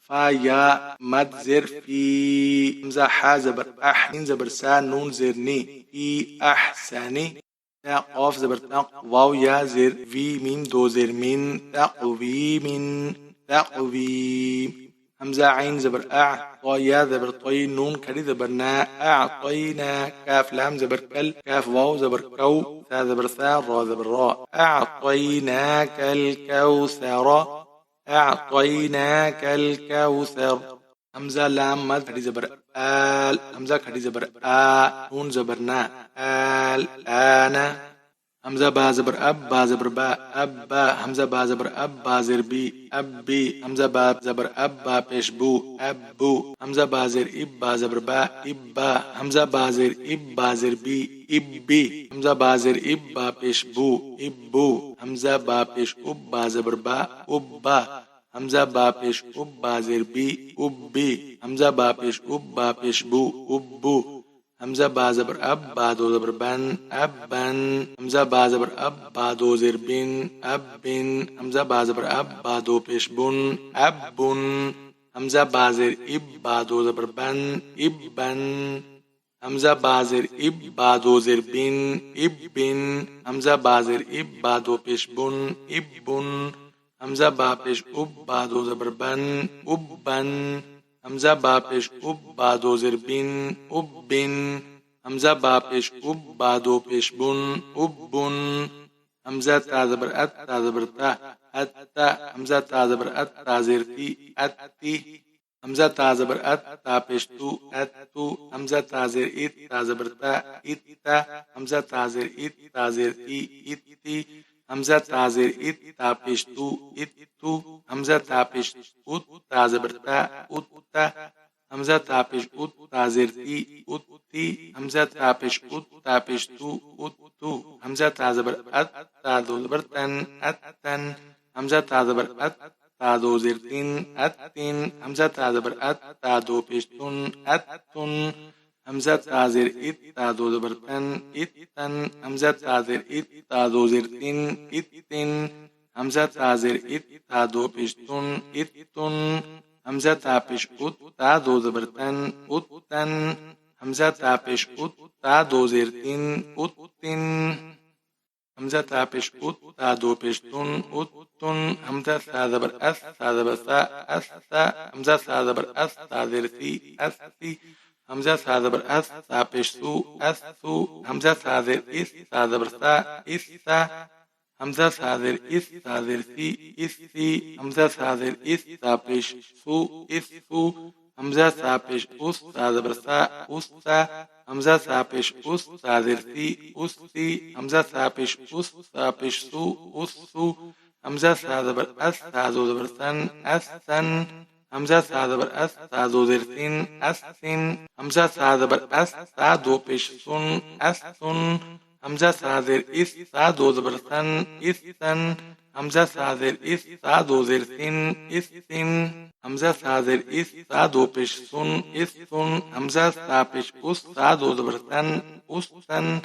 فيا مد زر في همزة حا زبر أح إن زبر سا نون زر ني في أحسني. تا قاف زبر تق واو يا زر في ميم دو زر من تقويم تقويم. همزة عين زبر أع طا يا زبر طي نون كري زبر نا أعطينا. كاف لام زبر كل كاف واو زبر كو ثا زبر ثا را زبر را أعطيناك الكوثر أعطيناك الكوثر. همزة لام مد كري زبر آل همزة كري زبر نون زبر نا الآن. همزة با زبر أب با زبر با أبا. همزة با زبر أب با زر بي أبي. همزة با زبر أب با پیش بو أبو. همزة با زر إب با زبر با إبا. همزة با زر إب با زر بي إبي. همزة با زر إب با پیش بو إبو. همزة با پیش أب با زبر با أبا. همزة با پیش أب با زر بي أبي. همزة با پیش أب با پیش بو أبو. همزة با زبر أب با دو زبر بن أبن. همزة با زبر أب با دو زر بن أبن. همزة با زبر أب با دو پیش بن أبن. همزة با زر إب با دو زبر بن إبن. همزة با زر إب با دو زر بن إبن. همزة با زر إب با دو پیش بن إبن. همزة با پیش أب با دو زبر بن أبن. همزة با پیش أب با دو زر بن أبن. همزة با پیش أب با دو پیش بن أبن. همزة تا زبر أت تا زبر تا أتا. همزة تا زبر أت تا زر تي أتي. همزة تا زبر أت تا پیش تو أتو. همزة تا زر إت تا زبر تا إتا. همزة تا زر إت تا زر تي إتي. همزة تا زر إت تا پیش تو إتو. همزة تا پیش أت تا زبر تا أتا. همزة تا پیش أت تا زر تي أتي. همزة تا پیش أت تا پیش تو أتو. همزة تا زبر أت تا دو زبر تن أتن. همزة تا زبر أت تا دو زر تن أتن. همزة تا زبر أت تا دو پیش تن أتن. همزة تا زر إت تا دو زبر تن إتن. همزة تا زر إت تا دو زر تن إتن. همزة تا زر إت تا دو پیش تن إتن. همزة تا پیش أت تا دو زبر تن أتن. همزة تا پیش أت تا دو زر تن أتن. همزة تا پیش أت تا دو پیش تن أتن. همزة تا زبر أس تا زبر سا أسا. همزة تا زبر أس تا زر ثي أسي. همزة تا زبر أس تا پیش سو أسو. همزة تا زر إس تا زبر سا إسا. همزة تا زر إس تا زر ثي إسي. همزة تا زر إس تا پیش سو إسو. همزة تا پیش أس تا زبر سا أسا. همزة تا پیش أس تا زر ثي أسي. همزة تا پیش أس تا پیش سو أسو. همزة تا زبر أس تا دو زبر سن أسن. همزة تا زبر أس تا دو زر سن أسن. همزة تا زبر أس تا دو پیش سن أسن. همزة تا زر إس تا دو زبر سن إسن. همزة تا زر إس تا دو زر سن إسن. همزة تا زر إس تا دو پیش سن إسن. همزة تا پیش أس تا دو زبر سن أسن.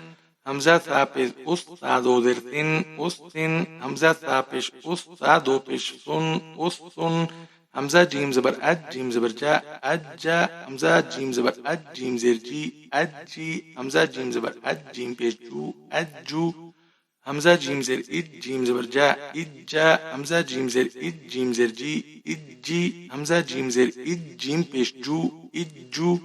همزة تا پیش أس تا دو زر سن أسن. همزة تا پیش أس تا دو پیش سن أسن. همزة جيم زبر أد جيم زبر جاء أجا. همزة جيم زبر أد جيم زر جي أجي. همزة جيم زبر أد جيم بيش جو أجو. همزة جيم زر إد جيم زبر جاء إجا. همزة جيم زر إد جيم زر جي إجي. همزة جيم زر إد جيم بيش جو إجو.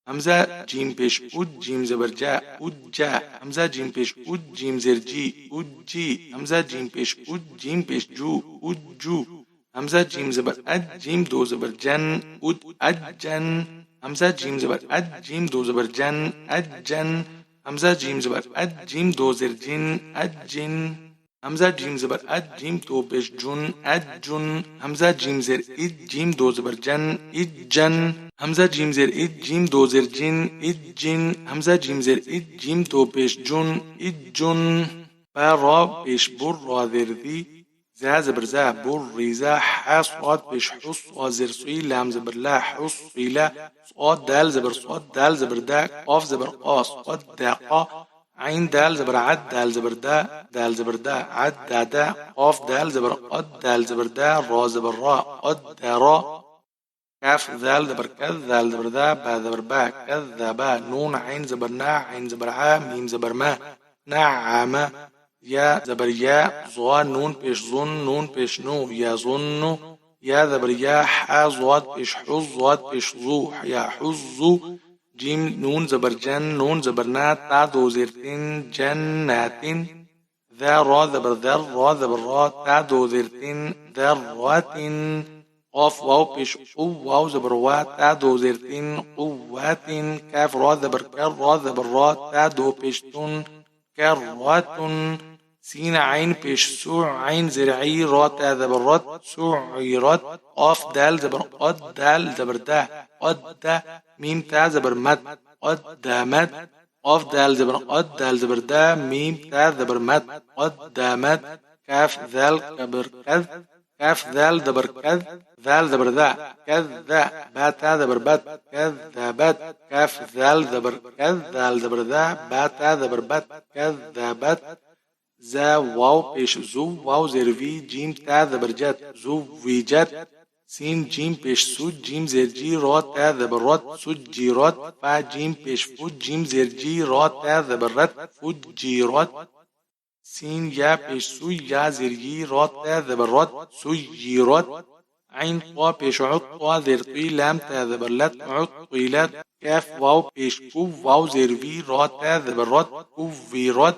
همزة جيم بيش أد جيم زبر جاء أجا. همزة جيم بيش أد جيم زر جي أجي. همزة جيم بيش أد جيم بيش جو أجو. همزة جيم زبر أد جيم دو زبر جن أد أجن. همزة جيم زبر أد جيم دو زبر جن أجن. همزة جيم زبر أد جيم دو زر جن أجن. همزة جيم زبر أد جيم دو بش جن أجن. همزة جيم زر إد جيم دو زبر جن إجن. همزة جيم زر إد جيم دو زر جن إجن. همزة جيم زر إد جيم دو بش جن إجن. با را بش بر را ذر ذي. زا زبر زا بر ريزا ح صاد بش حص وزر صي لام زبر لا حص لا. صاد دال زبر صاد دال زبر دا قاف زبر قاص قد دا قا. عين دال زبر عد دال زبر دا دال زبر دا عد دا دا. قاف دال زبر قد دال زبر دا را زبر را قد دا را. كاف ذال زبر كذ ذال زبر دا با زبر با كذبا. نون عين زبر نا عين زبر ع ميم زبر ما نعم. يا زبر يا ظا نون بيش ظن نون بيش نو يا ظن. يا زبر يا ح ضاد بيش حظ ضاد بيش ظو يا حظ. جيم نون زبر جن نون زبر نات تا دو زرتين جنات. ذا را زبر ذر را زبر را تا دو زرتين ذرات. قاف واو پیش او واو زبر وا تا دو زیر تین قواتن کاف را زبر کر را زبر را تا دو پیش تون کراتن سين عين پیش سو عين زر عي را تا زبر رات سعيرات قاف دال زبر قد دال زبر دا قد دا ميم تا زبر مد قد دامت قاف دال زبر قد دال زبر دا ميم تا زبر مد قد دامت كاف ذال زبر كذ كاف ذال زبر كذ ذال زبر ذا كذ ذا با تا زبر بد كذ ذا بد كاف ذال زبر كذ ذال زبر ذا با تا زبر بد كذ ذا بد زا واو پیش زو واو زیر وی جیم تا زبر جد زو وی جد سين جيم پیش سود جيم زیر جی را تا زبر رات سود جیرات فا جيم پیش فود جيم زیر جی را تا زبر رات فود جیرات سين یا پیش سو یا زیر جی را تا زبر رات سویرات عين طا پیش عط طا زیر طی لام تا زبر لت عط طیلت کاف واو پیش کو واو زیر وی را تا زبر رات کویرات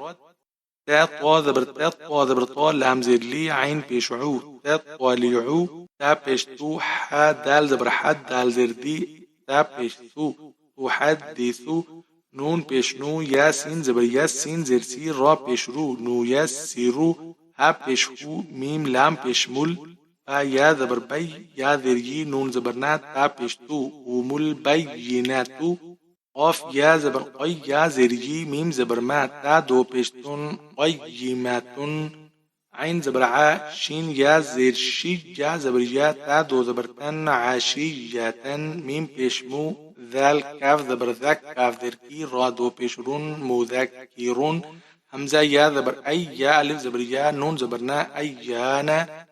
تا طا زبر تا طا زبر طا لام زیر لی عين پیش عو تا طالیعو تا پیش تو ح دال زبر حد دال زیر دی تا پیش تو تحدثو نون پیش نو یا سین زبر یا سین زیر سی را پیش رو نو یا سی رو ها پیش خو میم لام پیش مل با یا زبر بی یا زیر یی نون زبر نا تا پیش تو ومل بیناتو قاف یا زبر قی یا زیر یی میم زبر ما تا دو پیش تون قیماتون عين زبر ع شين يا زير شي يا زبر يا تا دو زبر تن عشية ميم پیش مو ذال كاف زبر ذاك كاف زر کی را دو پیش رون مذكرون همزة يا زبر أي يا ألف زبر يا نون زبرنا أيانا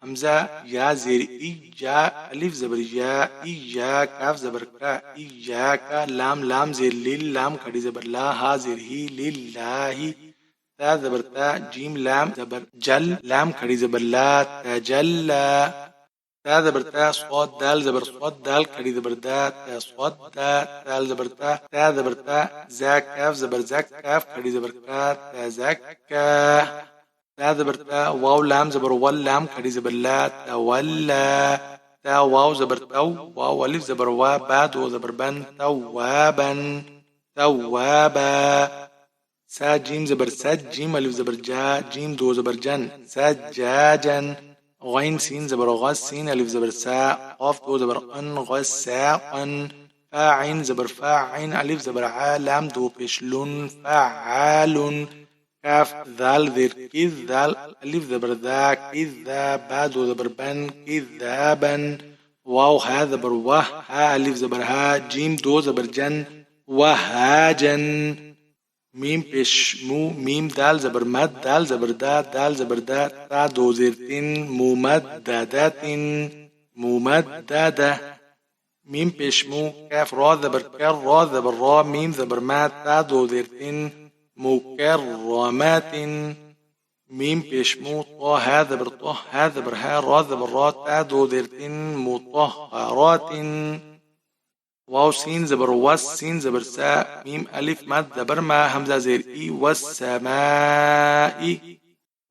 همزة يا زير إي يا ألف زبر يا إي يا كاف زبر كا إياك لام لام زير لل لام کڑی زبر لا ها زير هي لله تا زبر تا جيم لام زبر جل لام کڑی زبر لا تجلى تا زبر تا صاد دال زبر صاد دال کڑی زبر دا تا صاد دا تال زبر تا زبر تا زا کاف زبر زاک کاف کڑی زبر کا تا زکا تا زبر تا واو لام زبر ول لام کڑی زبر لا تولا تا واو زبر تو واو الف زبر وا با دو زبر بن توابا توابا سا جيم زبر سج جيم ألف زبر جا جيم دو زبر جن سجاجا غين سين زبر غاز سين ألف زبر سا قاف دو زبر أن غساقا فا عين زبر فا عين ألف زبر ع لام دو پیش لن فعال كاف ذال ذر كذ ذال ألف زبر ذا كذا با دو زبر بن كذابا واو ها زبر وه ها ألف زبر ها جيم دو زبر جن وهاجا ميم پیش مو ميم دال زبر مد دال زبر دا دال زبر دا تا دو زیر تین ممددات ممددة ميم پیش مو کاف را زبر کر را زبر را ميم زبر ما تا دو زیر تین مكرمات ميم پیش مو طا ها زبر طه ها زبر ها را زبر را تا دو زیر تین مطهرات واو سين زبر واس سين زبر سا ميم ألف مد زبر ما همزة زير إي والسماء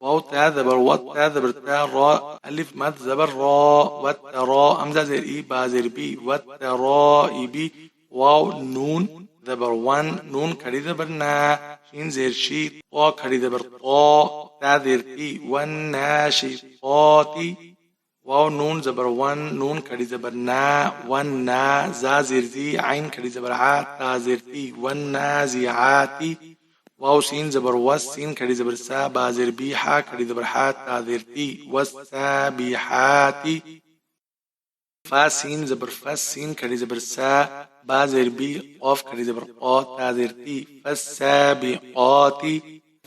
واو تا زبر وات تا زبر تا را ألف مد زبر را والترا همزة زير إي با زير بي والترائب واو نون زبر وان نون کڑی زبر نا شين زير شي طا کڑی زبر طا تا زير تي والناشطات واو نون زبر ون نون کڑی زبر نا ون نا زا زیر زی عین کڑی زبر ع تا زیر تی ون نازعات واو سین زبر وس سین کڑی زبر سا با زیر بی حا کڑی زبر حا تا زیر تی والسابحات فا سین زبر فس سین کڑی زبر سا با زیر بی قاف کڑی زبر قا تا زیر تی فالسابقات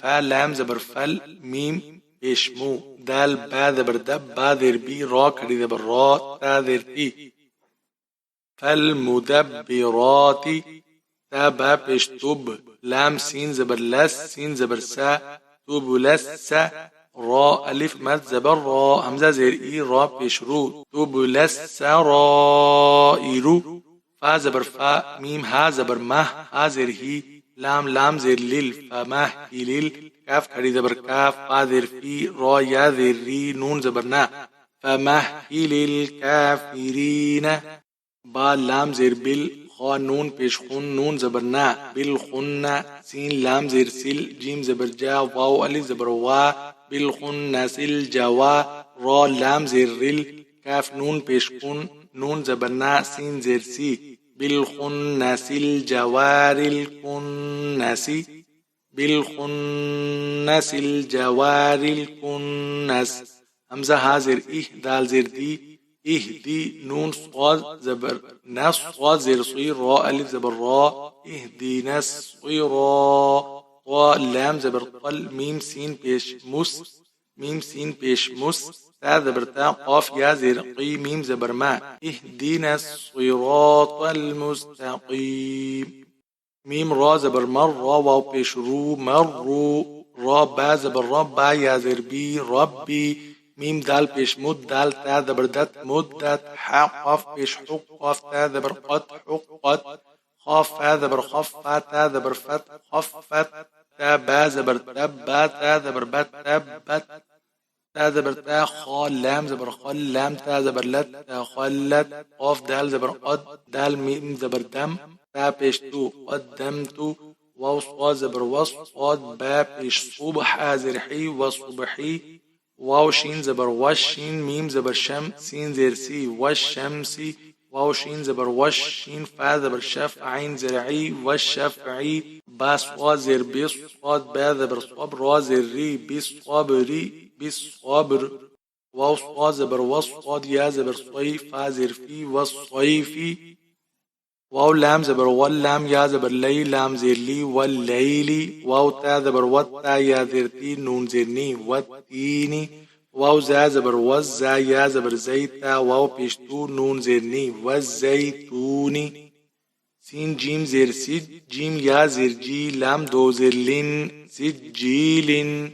فا لام زبر فل میم پیش مو دال با زبر دب با زیر بی را کڑی زبر را تا زیر تی فالمدبرات تا با پیش توب لام سین زبر لس سین زبر سا توب لس را الف مد زبر را همزه زیر ای را پیش رو توب لس را ایرو فا زبر فا میم ها زبر مه ها زیر هی لام لام زیر لیل فمه لیل کاف کڑی زبر کاف فا زیر فی را یا زیر ری نون زبر نا فمهل الكافرين. با لام زیر بل خا نون پیش خون نون زبر نا بالخن. سین لام زیر سل جیم زبر جا واو الف زبر وا بالخنس الجوا. را لام زیر رل کاف نون پیش خون نون زبر نا سین زیر سی بالخنس الجوار الكنس بالخنس الجوار الكنس. همزة ها زیر إيه دال زیر دي اهدي نون صاد زبر ناس صاد زیر صير را ألف زبر را اهدينا الصراط. طا لام زبر قل ميم سين بيش مس ميم سين بيش مس. تا زبر تا قاف يا زیر قي ميم زبر ما اهدينا الصراط المستقيم. ميم را زبر مر را واو بيش رو مرو. را با زبر رب با يا زیر بي ربي. ميم دال بيش مد دال تا زبر دت مدت. حا قاف بيش حق قاف تا زبر قد حقت. خاف فا زبر خف فا تا زبر فت خفت. تا با زبر تب با تا زبر بت تبت. تا زبر تا خا لام زبر خل لام تا زبر لت تا خلت. قاف دال زبر قد دال ميم زبر دم تا بيش تو قدمتو. واو صاد زبر وص صاد با بيش صبح زر حي وصبحي. واو شين زبر وش شين ميم زبر شم سين زر سي والشمسي. واو شين زبر وش شين فا زبر شف عين زرعي والشفعي. با صاد زر بيص صاد با زبر صبر را زر ري بالصبري بالصبر. واو صاد زبر وص صاد يا زبر صي فا زر في والصيفي. واو لام زبر واللام يا زبر لي لام زر لي والليل. واو تا زبر والتا يا زر تي نون زرني والتيني. واو زا زبر وزا يا زبر زيتا واو بيشتو نون زرني والزيتوني. سين جيم زر سج جيم يا زر جي لام دو زر لين سجيل.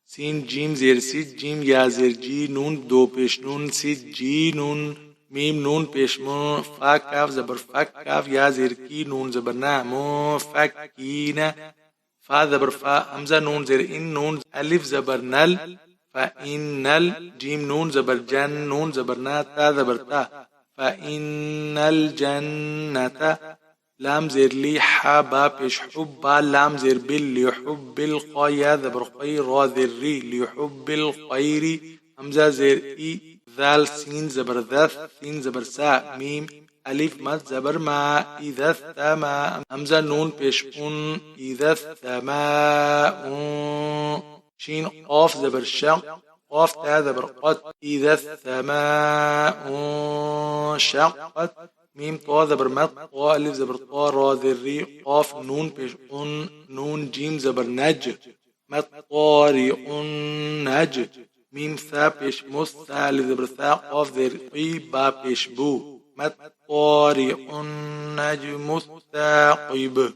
سين جيم زر سج جيم يا زر جي نون دو بيش نون سجينون. ميم نون پیش مو فا کاف زبر فک کاف یا زیر کی نون زبر نا مو فکینا. فا زبر فا همزة نون زیر ان نون الف زبر نل فإنل. جيم نون زبر جن نون زبر نا تا زبر تا فإن الجنة. لام زیر لی حا با پیش حب با لام زیر بل ليحب الخا یا زبر خي را زیر ری ليحب الخير. همزة زیر ای ذال سين زبر ذث سين زبر سا ميم ألف مد زبر ما إذا السماء. همزة نون پیش اون إذا السماء. شين قاف زبر شق قاف تا زبر قد إذا السماء شقت. ميم طا زبر مد طا ألف زبر طا را ذر ري قاف نون پیش اون نون جيم زبر نج مد طارئ نج. ميم ثا پیش مس ثا الف زبر ثا قاف زر قي با پیش بو مد طارئ النجم الثاقب.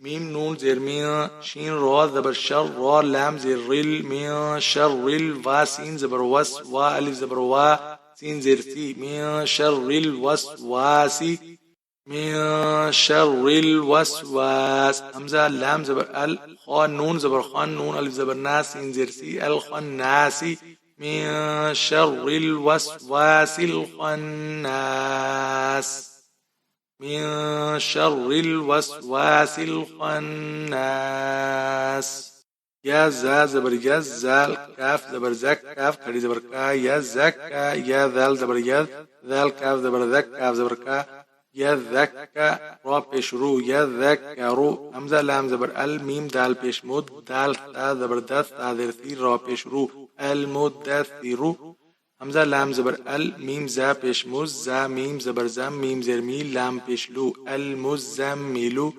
ميم نون زر مين شين را زبر شر را لام زر رل من شر الوا سين زبر وس وا الف زبر وا سين زر سي من شر الوسواس من شر الوسواس. همزة لام زبر ال خا نون زبر خان نون الف زبر ناس سين زر سي الخناس. من شر الوسواس الخناس من شر الوسواس الخناس. يا زا زبر يزال كاف زبر زك كاف كري زبر كا يزكا. يا ذال زبر يذ ذال كاف زبر ذك كاف زبر كا يذكا. را پیش رو يذكرو. همزة لام زبر ال ميم دال پیش مد دال تا زبر دث تا زر ثي را پیش رو المدثر. همزة لام زبر ال ميم زا پیش مز زا ميم زبر زم ميم زر مي لام پیش لو المزملو.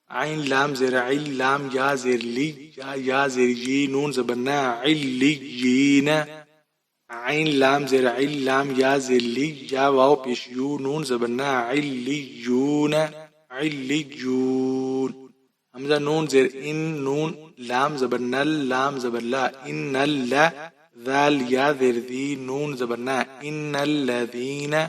عين لام زر عل لام يا زر لي يا زر جي نون زبر نا عليين. عين لام زر عل لام يا زر لي يا واو پیش يو نون زبر نا عليون عليون. همزة نون زر إن نون لام زبر نل لام زبر لا إن لا. ذال يا زر ذي نون زبر نا إن الذين.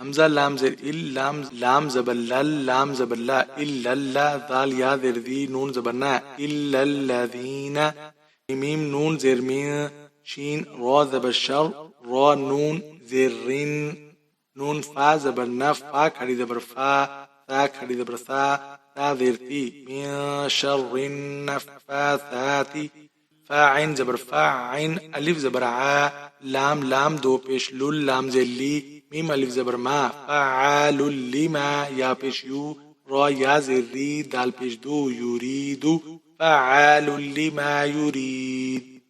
همزة لام زر إل لام زبر لل لام زبر لا إلا لا. ذال يا زر ذي نون زبر نا إلا الذين. ميم نون زير مين شين را زبر شر را نون زيرين نون فا زبر نف فا خڑی زبر فا ثا خڑی زبر ثا زير تي من شر النفاثات فا عين زبر فا عين ألف زبر ع لام لام دو پیش لول لام زير لي ميم ألف زبر ما فعال لما يا پیش يو را يا زير ري دال پیش دو يريد فعال لما يريد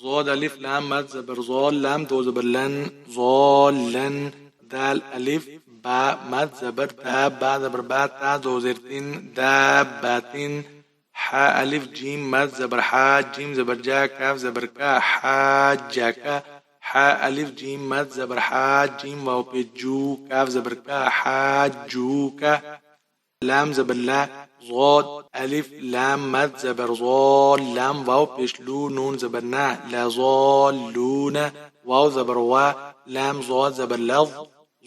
ضاد ألف لام مد زبر ظال لام دو زبر لن ظالا دال ألف با مد زبر داب با زبر با تا دو زرتين دابات حا ألف جيم مد زبر حا جيم زبر جا كاف زبر كا حاجك حا ألف جيم مد زبر حا جيم واو بيجو كاف زبر كا حاجوك لام زبر لا ضاد ألف لام مد زبر ظال لام واو بيشلو نون زبر نا لا ظالون واو زبر وا لام ضاد زبر لظ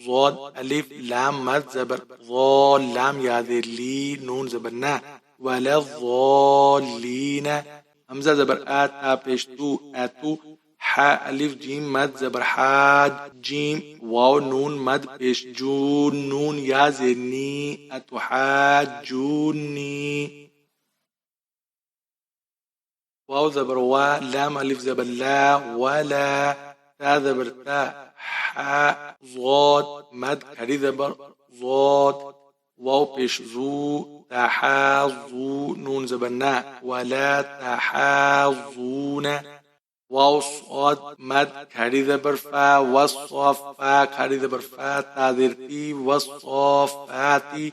ضاد ألف لام مد زبر ظال لام يا ذي لي نون زبر نا ولا الضالين همزة زبر آتا بيشتو آتو حا ألف جيم مد زبر حاج جيم واو نون مد پیش جون نون يا زيني أتحاجوني واو زبر وا لام ألف زبر لا ولا تا زبر تا حا ضاد مد كري زبر ضاد واو پیش زو تحاضو نون زبر نا ولا تحاضون واو صاد مد خری زبر فا والصاف فا خری زبر فا تاذرتی والصافاتی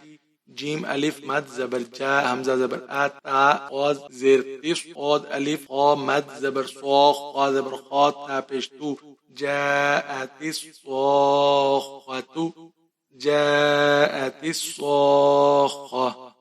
جيم ألف مد زبر جا همزة زبر آتا قاز زرتی صاد ألف قا مد زبر صاخ قا زبر خا تا پشتو جاءت الصاخة جاءت الصاخة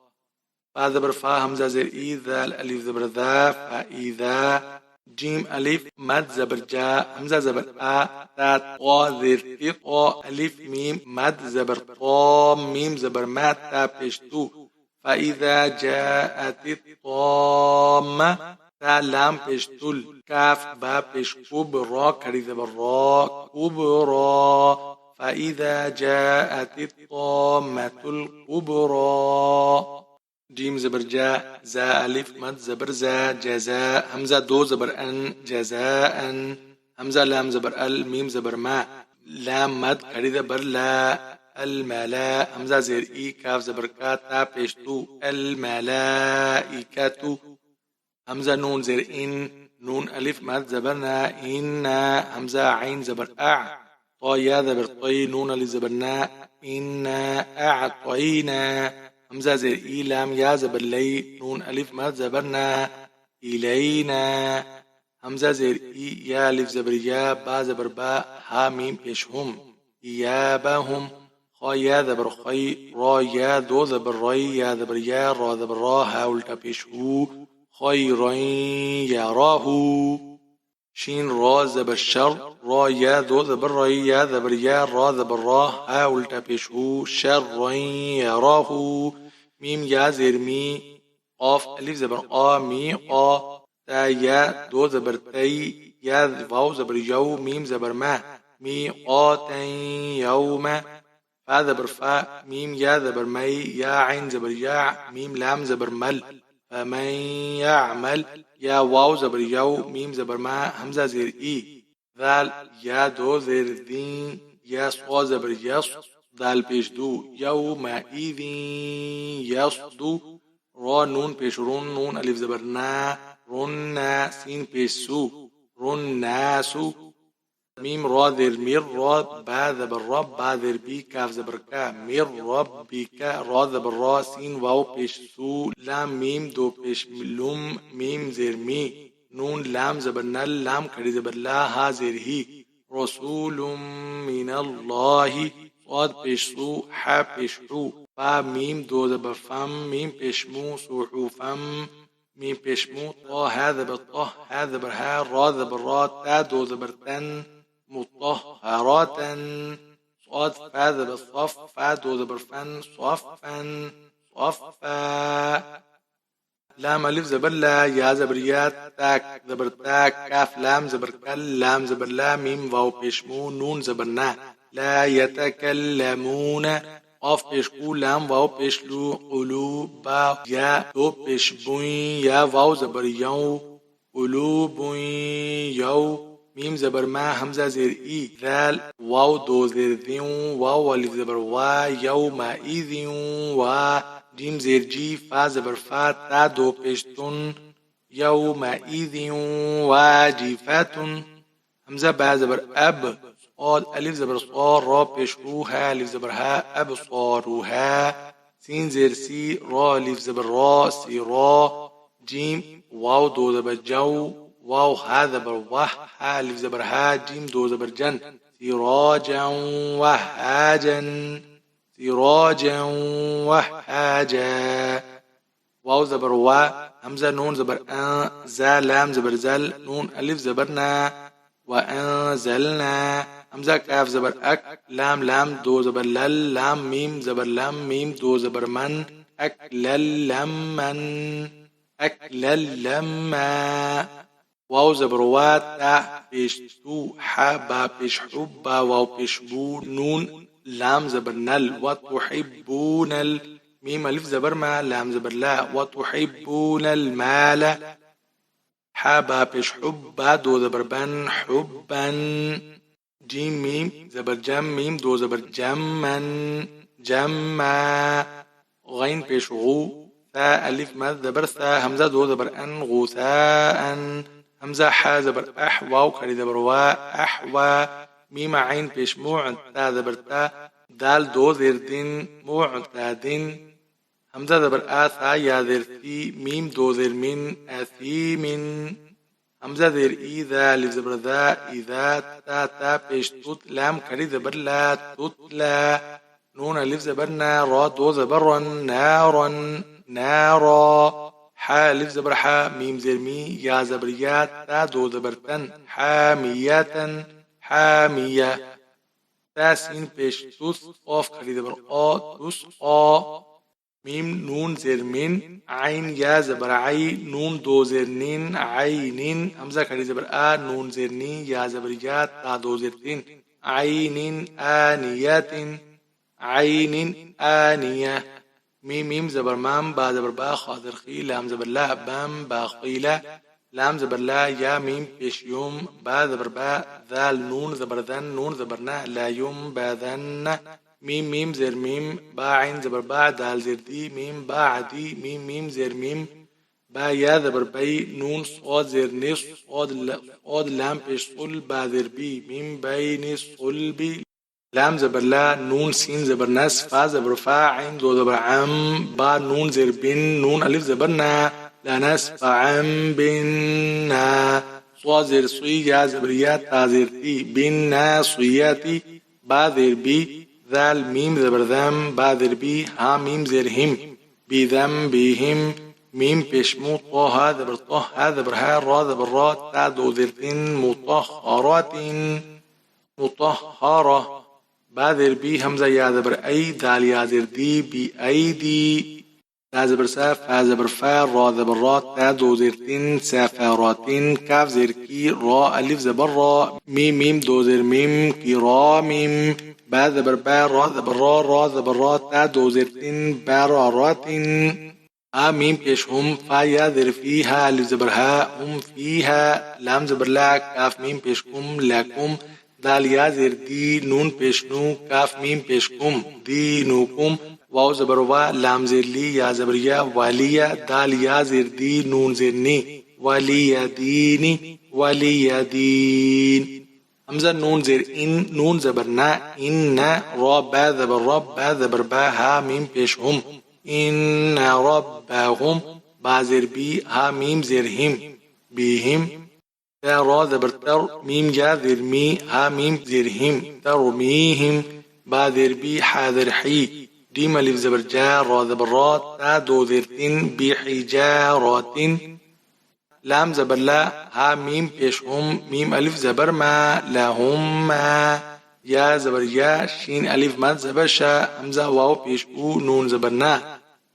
فا زبر فا همزة زر إي ذا الألف زبر ذا فإذا جيم ألف مد زبر جا همزة زبر آ تا طا زر طا ألف ميم مد زبر طا ميم زبر ما تا پشتو فإذا جاءت الطامة تا لام پشتول كاف با پش كبرى كري زبر را كبرى فإذا جاءت الطامة الكبرى جيم زبر جاء زا ألف مد زبر زا جزاء همزة دو زبر أن جزاء همزة لام زبر ال ميم زبر ما لام مد كري زبر لا الملا همزة زير إي كاف زبر كا تا پشتو الملائكة همزة نون زير إن نون ألف مد زبرنا إن همزة عين زبر أع طا يا زبر طي نون ألف زبرنا إنا أعطينا همزة زير إي لام يا زبر لي نون ألف مد زبرنا إلينا همزة زير إي يا ألف زبر يا با زبر با ها ميم پیشهم إيابهم خا يا زبر خي را يا دو زبر ري يا زبر يا را زبر را ها التا پیشهو خيرا يراه شين را زبر شر را يا دو زبر ري يا زبر يا را زبر را ها التا پیشهو شرا يراه ميم يا زير مي قاف ألف زبر آ مي قا تا يا دو زبر تي يا واو زبر يو ميم زبر ما مي قاتا يوم فا زبر فا ميم يا زبر مي يا عين زبر يا ميم لام زبر مل فمن يعمل يا واو زبر يو ميم زبر ما همزة زير إي ذال يا دو زير ذين يا صا زبر يص دال پیش دو يومئذ يصدو را نون پیش رون نون ألف زبر نا رن سين پیش سو رن ناسو ميم را ذر مير را با زبر رب با ذر بي كاف زبر كا مير رب بي كا را زبر را سين واو پیش سو لام ميم دو پیش لوم ميم زر مي نون لام زبر نل لام کڑی زبر لا ها زر هي رسول من الله صاد پیش سو ح پیش حو فا ميم دو زبر فم ميم پیش مو صحفم ميم پیش مو طا ها زبر طه ها زبر ها را زبر را تا دو زبر تن مطهرات صاد فا زبر صف فا دو زبر فن صفا صفا لام ألف زبر لا، يا زبر يا، تاك زبر تاك، كاف لام زبر كل، لام زبر لا، ميم واو بيشمو، نون زبر نا، لا يتكلمون. قاف بيشكو، لام واو بيشلو، قلو با يا، تو بيشبوين، يا واو زبر يو، قلوب يو. ميم زبر ما، همزة زير إي، ذال واو دو زير ذيو، واو ألف زبر وا، يومئذ وا. جيم زير جي، فا زبر فا، تا دو بيشتون، يومئذ واجفة. همزة با زبر أب، صاد ألف زبر صار، را بيشروها، ألف زبر ها، أبصارها. سين زير سي، را ألف زبر را، سيرا. جيم واو دو زبر جو، واو ها زبر وح، ها ألف زبر ها، جيم دو زبر جن، سراجا وهاجا، سراجا وهاجا. واو زبر وا، همزة نون زبر أن، زا لام زبر زل، نون ألف زبرنا، وأنزلنا. همزة كاف زبر أك، لام لام دو زبر لل، لام ميم زبر لم، ميم دو زبر من، أكلل لمن، أكلل لما. واو زبر وا، تا بيش تو، حا با بيش حب، با واو بيش بو، نون لام زبر نل، وتحبون ميم ألف زبر ما، لام زبر لا، وتحبون المال. حا با بيش حب، با دو زبر بن، حبا. جيم ميم زبر جم، ميم دو زبر جما، جما. غين بيش غو، ثاء ألف مد زبر ثا، همزة دو زبر أن، غثاء. همزة حا زبر أح، واو كري زبر وا، أحوى. ميم عين بيش موع، تا زبر تا، دال دو زير دين، موع تا دين. همزة زبر آ، ثا يا زير ثي، ميم دو زير من، أثيم. همزة زير إي، ذا ألف زبر ذا، إذا. تا تا بيش توت، لام كري زبر لا، تتلا. نون ألف زبرنا، را دو زبر نارا، نارا. حا ألف زبر حا، ميم زير مي، يا زبريات، تا دو زبر تن، حامية، حامية. تا سين بيش توس، قاف كري زبر آ، تسقى. ميم نون زير من، عين يا زبر عي، نون دو زير نين، عين. همزة كري زبر آ، نون زير ني، يا زبريات، تا دو زير تن، عين آنية، عين آنية. ميم ميم زبر مام، با زبر با، خاطر خي، لام زبر لا، بام باقيلة. لام زبر لا، يا ميم بيش يوم، با زبر با، ذال نون زبر ذن، نون زبر نا، لا يوم باذن. ميم ميم زر ميم، با عين زبر با، دال زر دي، ميم با عدي، ميم ميم زر ميم. با يا زبر بي، نون صاد زر نص، صاد لام بيش صل، با زر بي، ميم بي نص صلبي. لام زبر لا، نون سين زبر نس، فا زبر فا، عين دو زبر عم، با نون زر بن، نون ألف زبرنا، لا نس فعم بنا. صاد زر صي، يا زبريات، تا زر تي، بنا صياتي. با زر بي، ذال ميم زبر ذم، با زر بي، ها ميم زر هم، بذنبهم. ميم بيشمو، طه زبر طه، ها زبر ها، را زبر را، تا دو زر تن، مطهرات، مطهرة. با زر بي، همزة يا زبر أي، دال يا زر دي، بأيدي. تا زبر سا، فا زبر فا، را زبر را، تا دو زر تن، سافارات. كاف زر كي، را ألف زبر را، ميم ميم دو زر ميم، كرام. با زبر با، را زبر را، را زبر را، تا دو زر تن، برارات. ها ميم بيش هم، فا يا زر فيها، ألف زبر ها، هم فيها. لام زبر لا، كاف ميم بيش كم، لكم. دال يا زر دي، نون بيش نو، كاف ميم بيش كم، دينكم. واو زبر وا، لام زر لي، يا زبر يا، وليا. دال يا زر دي، نون زر ني، ولي ديني، ولي دين. همزة نون زر إن، نون زبر نا، إن. را با زبر رب، با زبر با، ها ميم بيش هم، إن ربهم. با زر بي، ها ميم زر هم، بهم. تا را زبر تر، ميم يا زر مي، ها ميم زر هم، ترميهم. با زر بي، حا زر حي، جيم ألف زبر جا، را زبر را، تا دو زر تن، بحجارات. لام زبر لا، ها ميم بيش هم، ميم ألف زبر ما، لهم ما. يا زبر يا، شين ألف مد زبر شا، همزة واو بيش او، نون زبر نا،